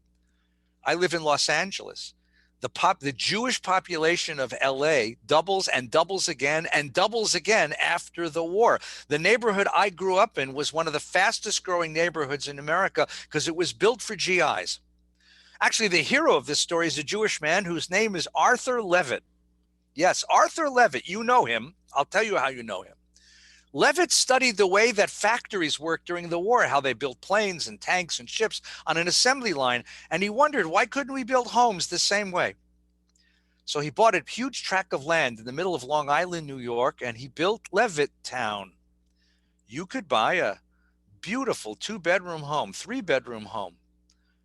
[SPEAKER 4] I live in Los Angeles. The Jewish population of LA doubles and doubles again and doubles again after the war. The neighborhood I grew up in was one of the fastest growing neighborhoods in America because it was built for GIs. Actually, the hero of this story is a Jewish man whose name is Arthur Levitt. Yes, Arthur Levitt, you know him. I'll tell you how you know him. Levitt studied the way that factories worked during the war, how they built planes and tanks and ships on an assembly line. And he wondered, why couldn't we build homes the same way? So he bought a huge tract of land in the middle of Long Island, New York, and he built Levitt Town. You could buy a beautiful 2-bedroom home, 3-bedroom home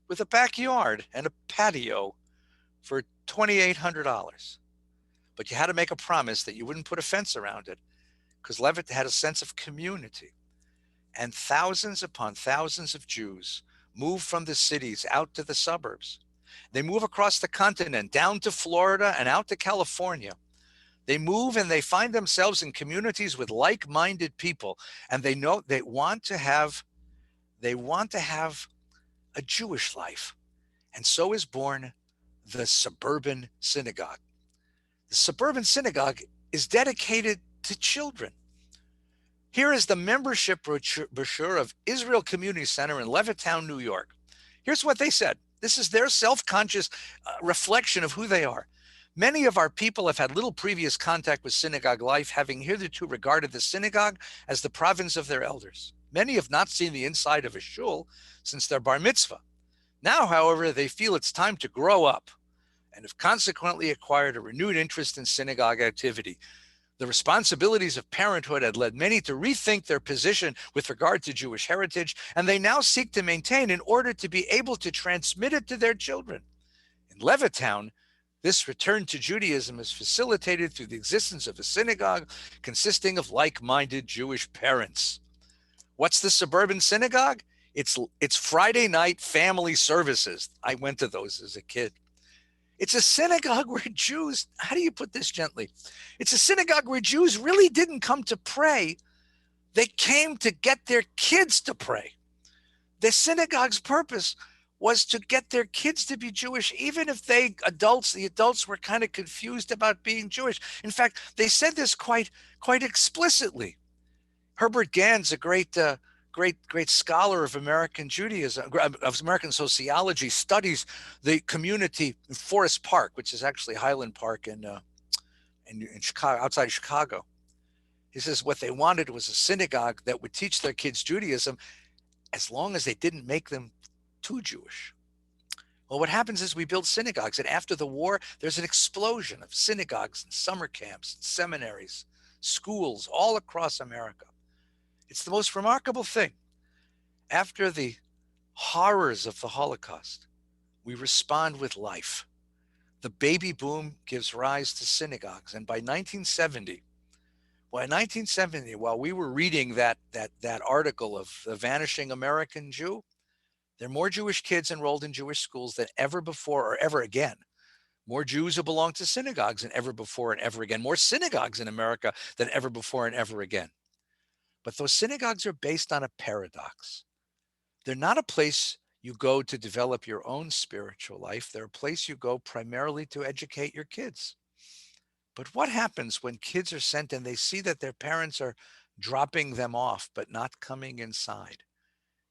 [SPEAKER 4] with a backyard and a patio for $2,800. But you had to make a promise that you wouldn't put a fence around it, because Levitt had a sense of community. And thousands upon thousands of Jews move from the cities out to the suburbs. They move across the continent, down to Florida and out to California. They move and they find themselves in communities with like-minded people, and they know they want to have a Jewish life. And so is born the Suburban Synagogue. The Suburban Synagogue is dedicated to children. Here is the membership brochure of Israel Community Center in Levittown, New York. Here's what they said. This is their self-conscious reflection of who they are. Many of our people have had little previous contact with synagogue life, having hitherto regarded the synagogue as the province of their elders. Many have not seen the inside of a shul since their bar mitzvah. Now, however, they feel it's time to grow up and have consequently acquired a renewed interest in synagogue activity. The responsibilities of parenthood had led many to rethink their position with regard to Jewish heritage, and they now seek to maintain in order to be able to transmit it to their children. In Levittown, this return to Judaism is facilitated through the existence of a synagogue consisting of like-minded Jewish parents. What's the Suburban Synagogue? It's Friday night family services. I went to those as a kid. It's a synagogue where Jews, how do you put this gently? It's a synagogue where Jews really didn't come to pray. They came to get their kids to pray. The synagogue's purpose was to get their kids to be Jewish, even if the adults were kind of confused about being Jewish. In fact, they said this quite explicitly. Herbert Gann's a great scholar of American Judaism, of American sociology, studies the community in Forest Park, which is actually Highland Park in Chicago, outside Chicago. He says what they wanted was a synagogue that would teach their kids Judaism as long as they didn't make them too Jewish. Well, what happens is we build synagogues, and after the war, there's an explosion of synagogues and summer camps and seminaries, schools all across America. It's the most remarkable thing. After the horrors of the Holocaust, we respond with life. The baby boom gives rise to synagogues. And by 1970, while we were reading that article of the Vanishing American Jew, there are more Jewish kids enrolled in Jewish schools than ever before or ever again. More Jews who belong to synagogues than ever before and ever again. More synagogues in America than ever before and ever again. But those synagogues are based on a paradox. They're not a place you go to develop your own spiritual life. They're a place you go primarily to educate your kids. But what happens when kids are sent and they see that their parents are dropping them off but not coming inside?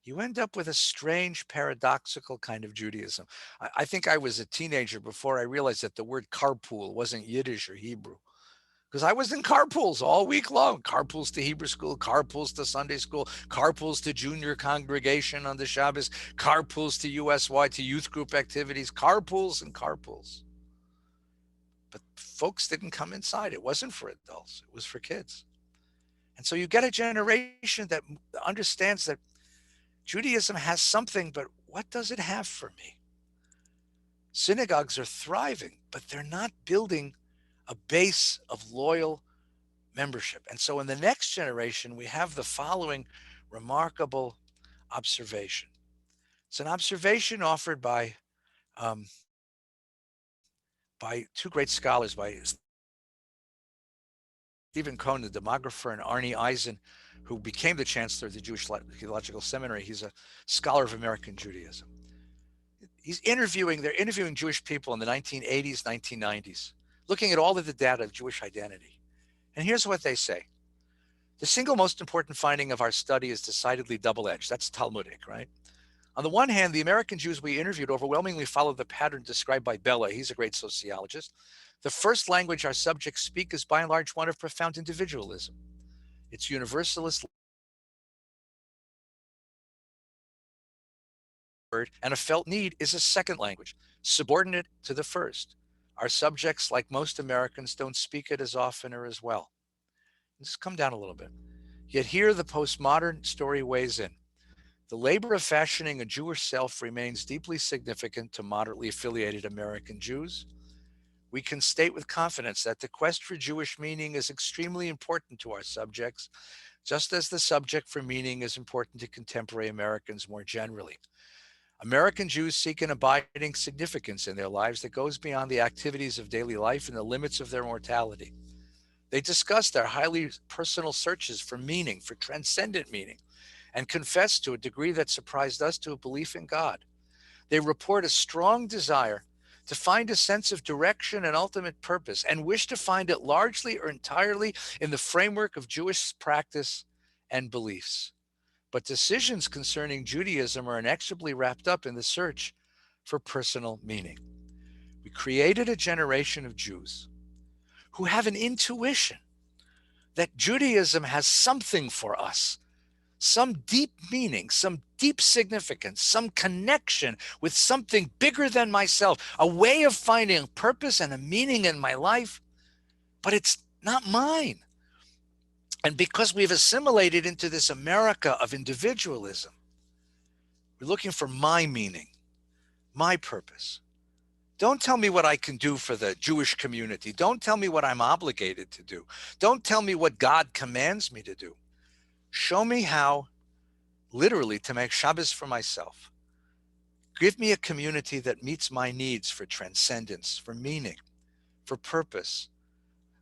[SPEAKER 4] You end up with a strange, paradoxical kind of Judaism. I think I was a teenager before I realized that the word carpool wasn't Yiddish or Hebrew. Because I was in carpools all week long, carpools to Hebrew school, carpools to Sunday school, carpools to junior congregation on the Shabbos, carpools to USY, to youth group activities, carpools and carpools. But folks didn't come inside. It wasn't for adults. It was for kids. And so you get a generation that understands that Judaism has something, but what does it have for me? Synagogues are thriving, but they're not building a base of loyal membership. And so in the next generation, we have the following remarkable observation. It's an observation offered by two great scholars, by Stephen Cohn, the demographer, and Arnie Eisen, who became the chancellor of the Jewish Theological Seminary. He's a scholar of American Judaism. they're interviewing Jewish people in the 1980s, 1990s, looking at all of the data of Jewish identity. And here's what they say. The single most important finding of our study is decidedly double-edged. That's Talmudic, right? On the one hand, the American Jews we interviewed overwhelmingly followed the pattern described by Bella. He's a great sociologist. The first language our subjects speak is by and large one of profound individualism. It's universalist word, and a felt need is a second language, subordinate to the first. Our subjects, like most Americans, don't speak it as often or as well. Just come down a little bit. Yet here the postmodern story weighs in. The labor of fashioning a Jewish self remains deeply significant to moderately affiliated American Jews. We can state with confidence that the quest for Jewish meaning is extremely important to our subjects, just as the subject for meaning is important to contemporary Americans more generally. American Jews seek an abiding significance in their lives that goes beyond the activities of daily life and the limits of their mortality. They discuss their highly personal searches for meaning, for transcendent meaning, and confess to a degree that surprised us to a belief in God. They report a strong desire to find a sense of direction and ultimate purpose, and wish to find it largely or entirely in the framework of Jewish practice and beliefs. But decisions concerning Judaism are inexorably wrapped up in the search for personal meaning. We created a generation of Jews who have an intuition that Judaism has something for us, some deep meaning, some deep significance, some connection with something bigger than myself, a way of finding purpose and a meaning in my life, but it's not mine. And because we've assimilated into this America of individualism, we're looking for my meaning, my purpose. Don't tell me what I can do for the Jewish community. Don't tell me what I'm obligated to do. Don't tell me what God commands me to do. Show me how, literally, to make Shabbos for myself. Give me a community that meets my needs for transcendence, for meaning, for purpose.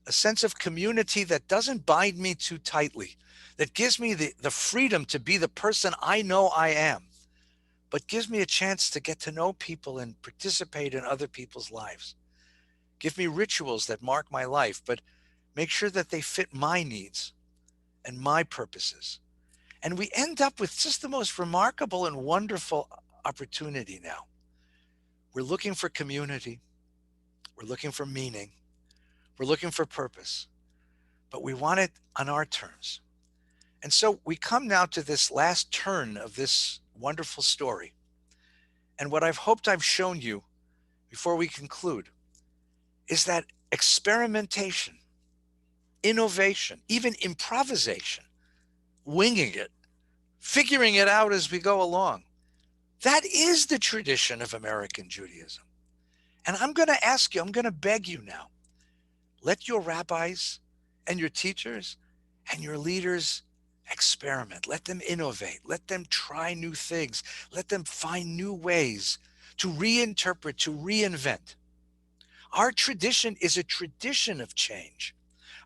[SPEAKER 4] A sense of community that doesn't bind me too tightly, that gives me the freedom to be the person I know I am, but gives me a chance to get to know people and participate in other people's lives. Give me rituals that mark my life, but make sure that they fit my needs and my purposes. And we end up with just the most remarkable and wonderful opportunity now. We're looking for community. We're looking for meaning. We're looking for purpose, but we want it on our terms. And so we come now to this last turn of this wonderful story. And what I've hoped I've shown you before we conclude is that experimentation, innovation, even improvisation, winging it, figuring it out as we go along, that is the tradition of American Judaism. And I'm going to ask you, I'm going to beg you now, let your rabbis and your teachers and your leaders experiment. Let them innovate. Let them try new things. Let them find new ways to reinterpret, to reinvent. Our tradition is a tradition of change.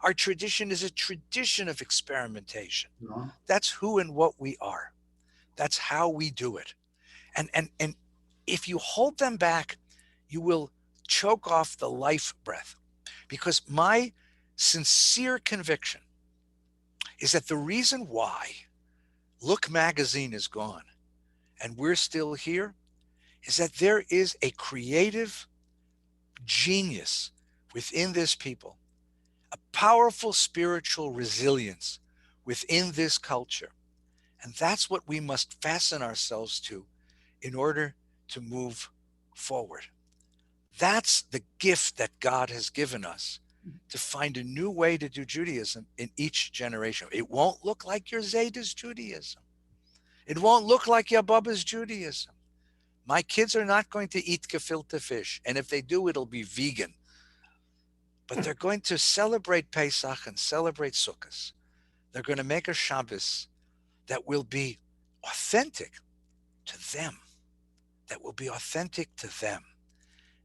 [SPEAKER 4] Our tradition is a tradition of experimentation.
[SPEAKER 6] No.
[SPEAKER 4] That's who and what we are. That's how we do it. And if you hold them back, you will choke off the life breath. Because my sincere conviction is that the reason why Look magazine is gone and we're still here is that there is a creative genius within this people, a powerful spiritual resilience within this culture. And that's what we must fasten ourselves to in order to move forward. That's the gift that God has given us, to find a new way to do Judaism in each generation. It won't look like your Zayda's Judaism. It won't look like your Bubba's Judaism. My kids are not going to eat gefilte fish. And if they do, it'll be vegan. But they're going to celebrate Pesach and celebrate Sukkot. They're going to make a Shabbos that will be authentic to them, that will be authentic to them.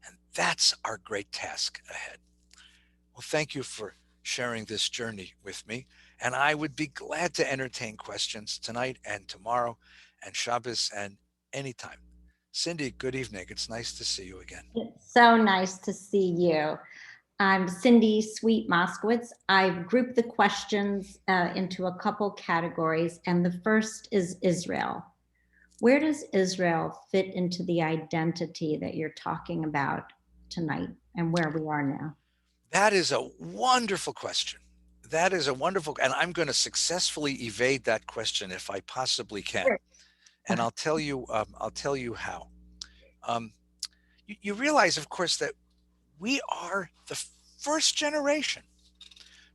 [SPEAKER 4] And that's our great task ahead. Well, thank you for sharing this journey with me. And I would be glad to entertain questions tonight and tomorrow and Shabbos and anytime. Cindy, good evening. It's nice to see you again.
[SPEAKER 6] It's so nice to see you. I'm Cindy Sweet Moskowitz. I've grouped the questions into a couple categories, and the first is Israel. Where does Israel fit into the identity that you're talking about tonight and where we are now?
[SPEAKER 4] That is a wonderful question. That is a wonderful, and I'm going to successfully evade that question if I possibly can.
[SPEAKER 6] Sure.
[SPEAKER 4] And I'll tell you how. You realize, of course, that we are the first generation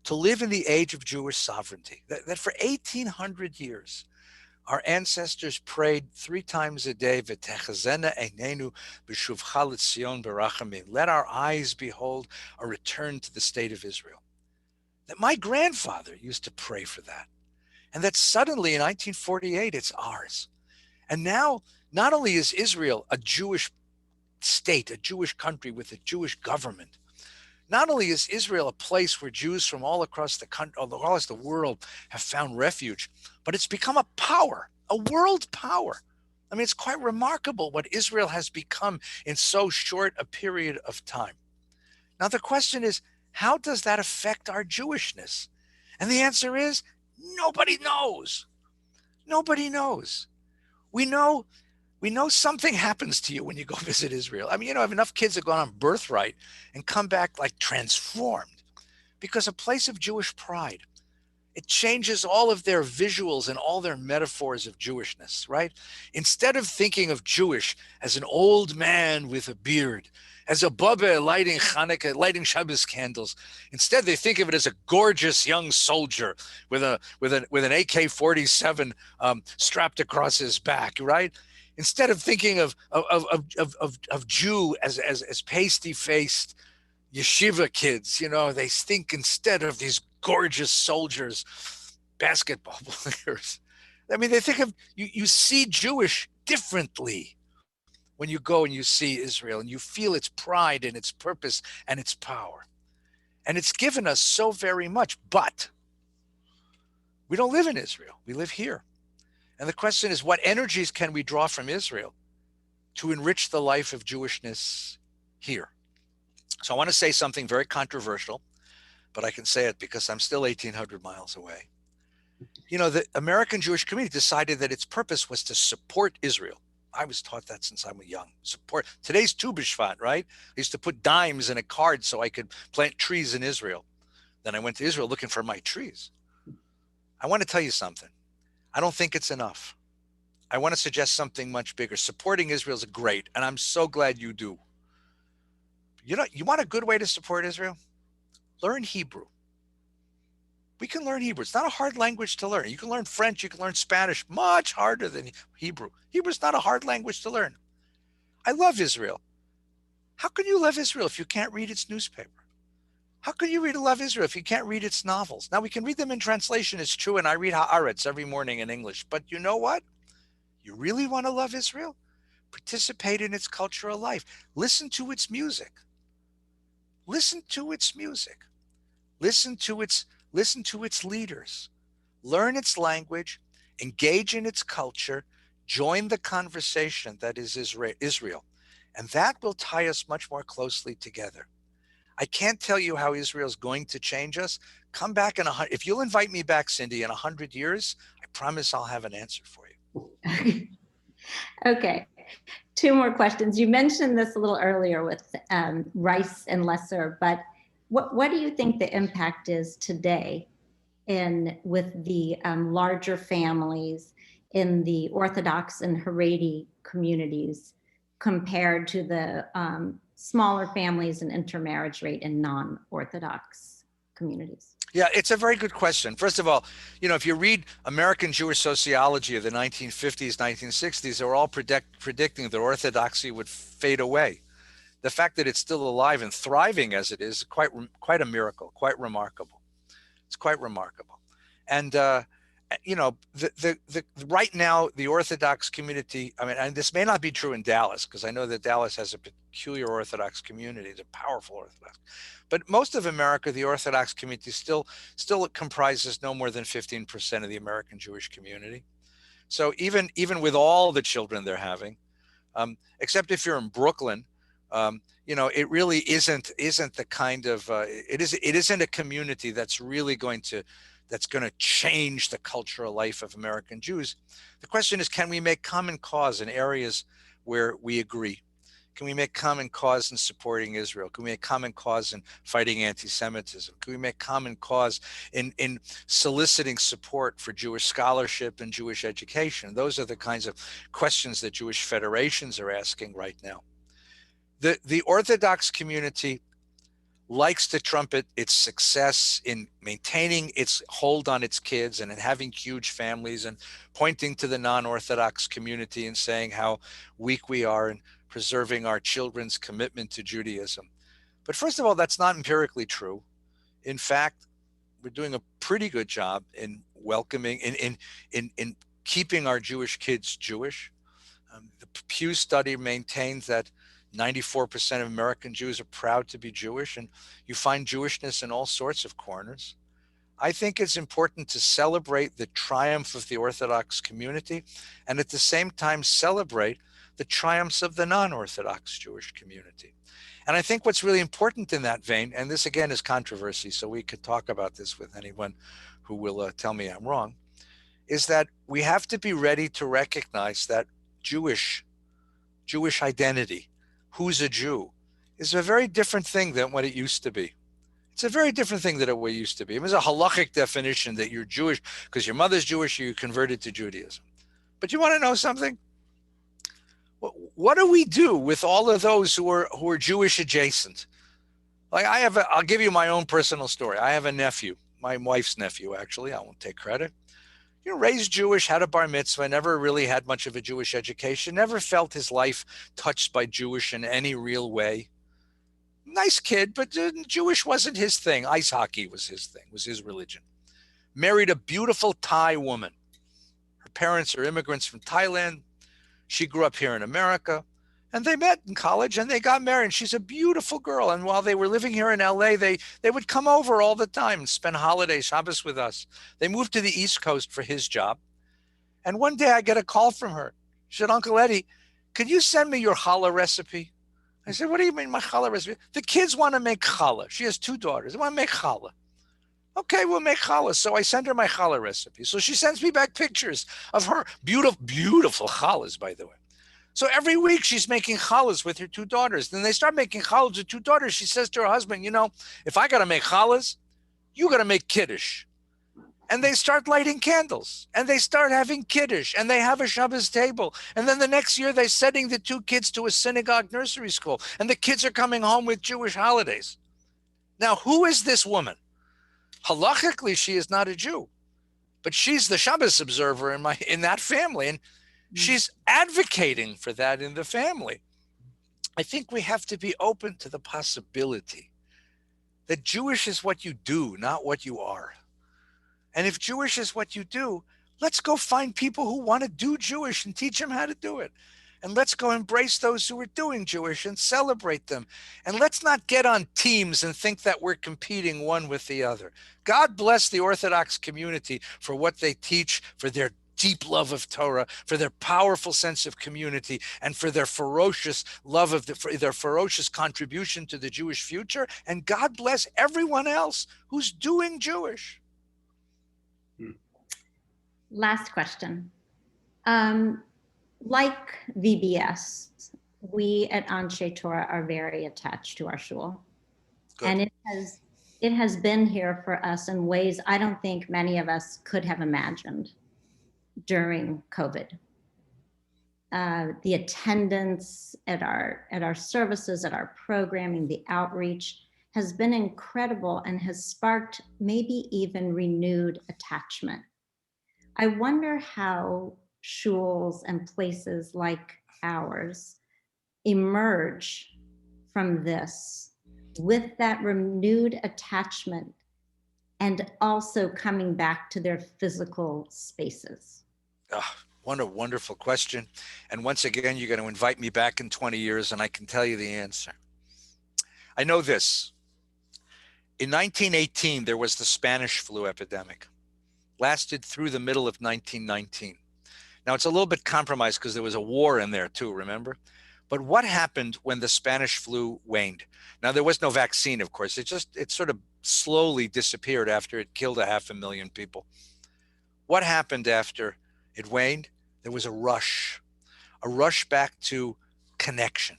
[SPEAKER 4] to live in the age of Jewish sovereignty. That for 1800 years, our ancestors prayed 3 times a day, "V'techazena einenu b'shuvcha l'Tzion b'rachamim." Let our eyes behold a return to the state of Israel. That my grandfather used to pray for that. And that suddenly in 1948, it's ours. And now, not only is Israel a Jewish state, a Jewish country with a Jewish government, not only is Israel a place where Jews from all across the country, all across the world have found refuge, but it's become a power, a world power. I mean, it's quite remarkable what Israel has become in so short a period of time. Now, the question is, how does that affect our Jewishness? And the answer is, nobody knows. Nobody knows. We know something happens to you when you go visit Israel. I mean, you know, I have enough kids that go on birthright and come back like transformed, because a place of Jewish pride, it changes all of their visuals and all their metaphors of Jewishness, right? Instead of thinking of Jewish as an old man with a beard, as a bubbe lighting Hanukkah, lighting Shabbos candles, instead they think of it as a gorgeous young soldier with an AK-47 strapped across his back, right? Instead of thinking of Jew as pasty-faced yeshiva kids, you know, they think instead of these gorgeous soldiers, basketball players. I mean, they think of, you see Jewish differently when you go and you see Israel, and you feel its pride and its purpose and its power. And it's given us so very much, but we don't live in Israel, we live here. And the question is, what energies can we draw from Israel to enrich the life of Jewishness here? So I want to say something very controversial, but I can say it because I'm still 1,800 miles away. You know, the American Jewish community decided that its purpose was to support Israel. I was taught that since I was young. Support. Today's Tu B'Shvat, right? I used to put dimes in a card so I could plant trees in Israel. Then I went to Israel looking for my trees. I want to tell you something. I don't think it's enough. I want to suggest something much bigger. Supporting Israel is great, and I'm so glad you do. You know, you want a good way to support Israel? Learn Hebrew. We can learn Hebrew. It's not a hard language to learn. You can learn French, you can learn Spanish, much harder than Hebrew. Hebrew is not a hard language to learn. I love Israel. How can you love Israel if you can't read its newspaper? How can you love Israel if you can't read its novels? Now, we can read them in translation, it's true, and I read Haaretz every morning in English. But you know what? You really want to love Israel? Participate in its cultural life. Listen to its music. Listen to its music. Listen to its leaders. Learn its language. Engage in its culture. Join the conversation that is Israel. And that will tie us much more closely together. I can't tell you how Israel is going to change us. Come back if you'll invite me back, Cindy, in 100 years, I promise I'll have an answer for you.
[SPEAKER 6] Okay, 2 more questions. You mentioned this a little earlier with rice and lesser, but what do you think the impact is today with the larger families in the Orthodox and Haredi communities compared to the smaller families and intermarriage rate in non-Orthodox communities?
[SPEAKER 4] Yeah, it's a very good question. First of all, you know, if you read American Jewish sociology of the 1950s, 1960s, they were all predicting that Orthodoxy would fade away. The fact that it's still alive and thriving as it is quite a miracle, quite remarkable. It's quite remarkable. And you know, right now, the Orthodox community, I mean, and this may not be true in Dallas, because I know that Dallas has a peculiar Orthodox community, it's a powerful Orthodox. But most of America, the Orthodox community still comprises no more than 15% of the American Jewish community. So even with all the children they're having, Except if you're in Brooklyn, you know, it really isn't the kind of it isn't a community that's really going to change the cultural life of American Jews. The question is, can we make common cause in areas where we agree? Can we make common cause in supporting Israel? Can we make common cause in fighting anti-Semitism? Can we make common cause in soliciting support for Jewish scholarship and Jewish education? Those are the kinds of questions that Jewish federations are asking right now. The Orthodox community likes to trumpet its success in maintaining its hold on its kids and in having huge families, and pointing to the non-Orthodox community and saying how weak we are in preserving our children's commitment to Judaism. But first of all, that's not empirically true. In fact, we're doing a pretty good job in welcoming, in keeping our Jewish kids Jewish. The Pew study maintains that 94% of American Jews are proud to be Jewish, and you find Jewishness in all sorts of corners. I think it's important to celebrate the triumph of the Orthodox community, and at the same time celebrate the triumphs of the non-Orthodox Jewish community. And I think what's really important in that vein, and this again is controversy, so we could talk about this with anyone who will tell me I'm wrong, is that we have to be ready to recognize that Jewish identity, who's a Jew, is a very different thing than what it used to be. It's a very different thing than it used to be. It was a halachic definition that you're Jewish because your mother's Jewish or you converted to Judaism. But you want to know something? What do we do with all of those who are Jewish adjacent? Like I'll give you my own personal story. I have a nephew, my wife's nephew, actually. I won't take credit. You know, raised Jewish, had a bar mitzvah, never really had much of a Jewish education, never felt his life touched by Jewish in any real way. Nice kid, but Jewish wasn't his thing. Ice hockey was his thing, was his religion. Married a beautiful Thai woman. Her parents are immigrants from Thailand. She grew up here in America, and they met in college and they got married. She's a beautiful girl. And while they were living here in LA, they would come over all the time and spend holidays, Shabbos with us. They moved to the East Coast for his job. And one day I get a call from her. She said, Uncle Eddie, could you send me your challah recipe? I said, what do you mean my challah recipe? The kids want to make challah. She has 2 daughters. They want to make challah. Okay, we'll make challah. So I send her my challah recipe. So she sends me back pictures of her beautiful challahs, by the way. So every week she's making challahs with her 2 daughters. Then they start making challahs with 2 daughters. She says to her husband, you know, if I got to make challahs, you got to make kiddush. And they start lighting candles and they start having kiddush and they have a Shabbos table. And then the next year they're sending the 2 kids to a synagogue nursery school and the kids are coming home with Jewish holidays. Now, who is this woman? Halachically, she is not a Jew, but she's the Shabbos observer in that family. And she's advocating for that in the family. I think we have to be open to the possibility that Jewish is what you do, not what you are. And if Jewish is what you do, let's go find people who want to do Jewish and teach them how to do it. And let's go embrace those who are doing Jewish and celebrate them. And let's not get on teams and think that we're competing one with the other. God bless the Orthodox community for what they teach, for their deep love of Torah, for their powerful sense of community, and for their ferocious love of their ferocious contribution to the Jewish future. And God bless everyone else who's doing Jewish.
[SPEAKER 6] Last question. Like VBS, we at Anshai Torah are very attached to our shul. Good. And it has been here for us in ways I don't think many of us could have imagined during COVID. The attendance at our services, at our programming, the outreach has been incredible and has sparked maybe even renewed attachment. I wonder how shuls and places like ours emerge from this with that renewed attachment and also coming back to their physical spaces.
[SPEAKER 4] What a wonderful question. And once again, you're going to invite me back in 20 years and I can tell you the answer. I know this. In 1918, there was the Spanish Flu Epidemic. Lasted through the middle of 1919. Now it's a little bit compromised because there was a war in there too, remember? But what happened when the Spanish flu waned? Now there was no vaccine, of course. It sort of slowly disappeared after it killed 500,000 people. What happened after it waned? There was a rush back to connection,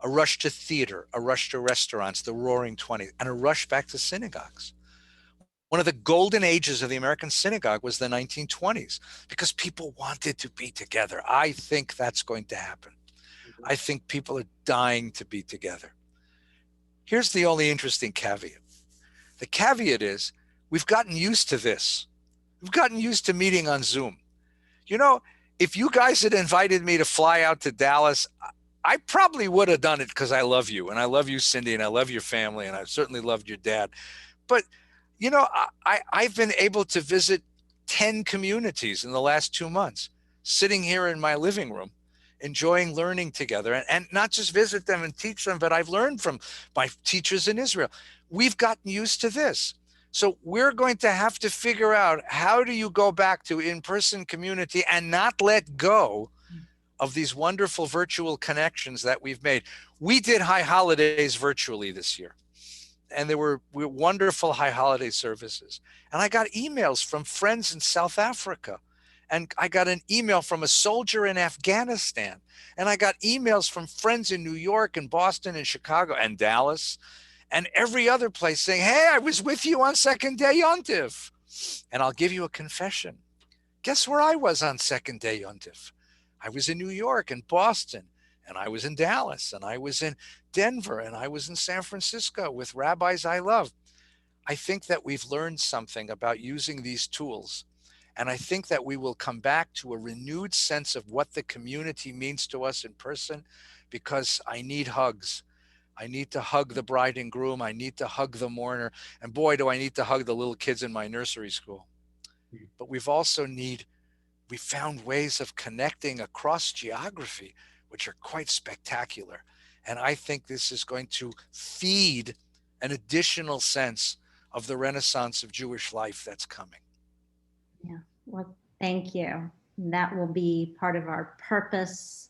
[SPEAKER 4] a rush to theater, a rush to restaurants, the Roaring '20s, and a rush back to synagogues. One of the golden ages of the American synagogue was the 1920s because people wanted to be together. I think that's going to happen. I think people are dying to be together. Here's the only interesting caveat. The caveat is we've gotten used to this. We've gotten used to meeting on Zoom. You know, if you guys had invited me to fly out to Dallas, I probably would have done it because I love you, and I love you, Cindy, and I love your family, and I certainly loved your dad. But, you know, I've been able to visit 10 communities in the last 2 months, sitting here in my living room, enjoying learning together, and not just visit them and teach them, but I've learned from my teachers in Israel. We've gotten used to this. So we're going to have to figure out, how do you go back to in-person community and not let go of these wonderful virtual connections that we've made? We did high holidays virtually this year, and there were wonderful high holiday services. And I got emails from friends in South Africa, and I got an email from a soldier in Afghanistan, and I got emails from friends in New York and Boston and Chicago and Dallas and every other place saying, hey, I was with you on second day Yontif. And I'll give you a confession. Guess where I was on second day Yontif? I was in New York and Boston, and I was in Dallas, and I was in Denver, and I was in San Francisco with rabbis I love. I think that we've learned something about using these tools. And I think that we will come back to a renewed sense of what the community means to us in person, because I need hugs. I need to hug the bride and groom. I need to hug the mourner. And boy, do I need to hug the little kids in my nursery school. But we found ways of connecting across geography, which are quite spectacular. And I think this is going to feed an additional sense of the renaissance of Jewish life that's coming.
[SPEAKER 6] Yeah, well, thank you. That will be part of our purpose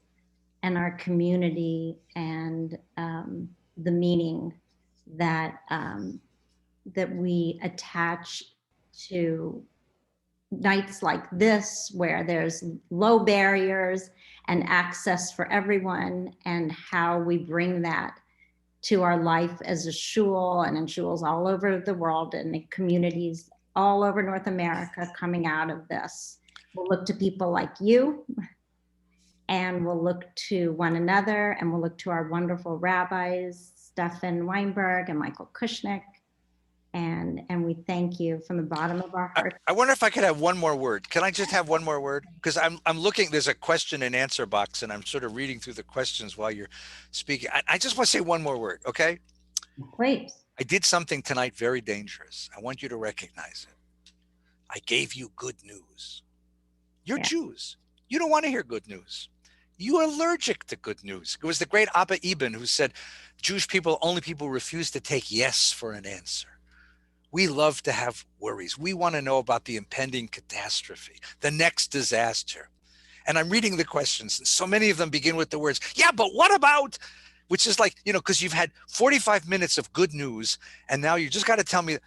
[SPEAKER 6] and our community, and the meaning that that we attach to nights like this, where there's low barriers and access for everyone, and how we bring that to our life as a shul and in shuls all over the world and in communities all over North America coming out of this. We'll look to people like you, and we'll look to one another, and we'll look to our wonderful rabbis, Stefan Weinberg and Michael Kushnick. And we thank you from the bottom of our heart.
[SPEAKER 4] I wonder if I could have one more word. Can I just have one more word? Because I'm looking, there's a question and answer box, and I'm sort of reading through the questions while you're speaking. I just want to say one more word, okay?
[SPEAKER 6] Great.
[SPEAKER 4] I did something tonight very dangerous. I want you to recognize it. I gave you good news. You're Jews. You don't want to hear good news. You're allergic to good news. It was the great Abba Eban who said, Jewish people, only people refuse to take yes for an answer. We love to have worries. We want to know about the impending catastrophe, the next disaster. And I'm reading the questions, and so many of them begin with the words, yeah, but what about, which is like, you know, because you've had 45 minutes of good news, and now you just got to tell me,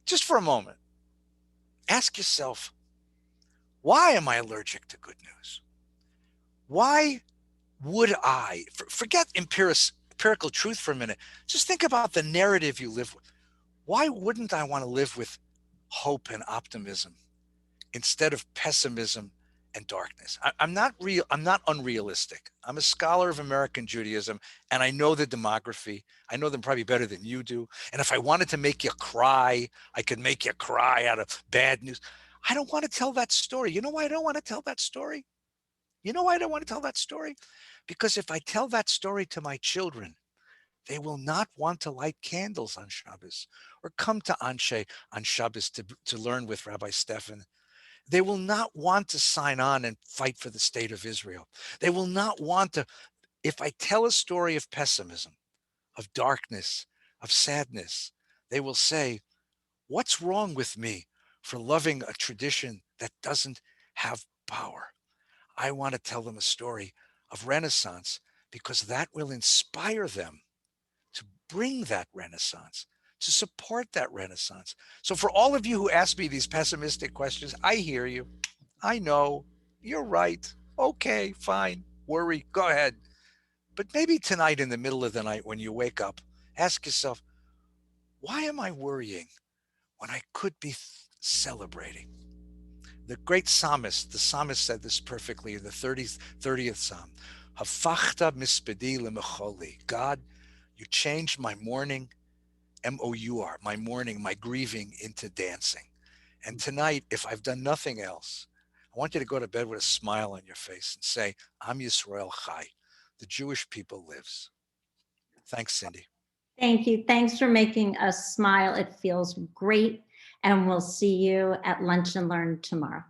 [SPEAKER 4] just for a moment, ask yourself, why am I allergic to good news? Why would I, forget empirical truth for a minute, just think about the narrative you live with. Why wouldn't I want to live with hope and optimism instead of pessimism and darkness? I'm not unrealistic. I'm a scholar of American Judaism, and I know the demography. I know them probably better than you do. And if I wanted to make you cry, I could make you cry out of bad news. I don't want to tell that story. You know why I don't want to tell that story? You know why I don't want to tell that story? Because if I tell that story to my children, they will not want to light candles on Shabbos or come to Anshai on Shabbos to learn with Rabbi Stefan. They will not want to sign on and fight for the state of Israel. They will not want to. If I tell a story of pessimism, of darkness, of sadness, they will say, what's wrong with me for loving a tradition that doesn't have power? I want to tell them a story of Renaissance, because that will inspire them to bring that Renaissance, to support that Renaissance. So for all of you who ask me these pessimistic questions, I hear you. I know, you're right. Okay, fine, worry, go ahead. But maybe tonight in the middle of the night when you wake up, ask yourself, why am I worrying when I could be celebrating? The great psalmist, the psalmist said this perfectly in the 30th Psalm. Hafachta mispedi lemecholi. God, you changed my mourning, M-O-U-R, my mourning, my grieving into dancing. And tonight, if I've done nothing else, I want you to go to bed with a smile on your face and say, Am Yisrael Chai. The Jewish people lives. Thanks, Cindy.
[SPEAKER 6] Thank you. Thanks for making us smile. It feels great. And we'll see you at Lunch and Learn tomorrow.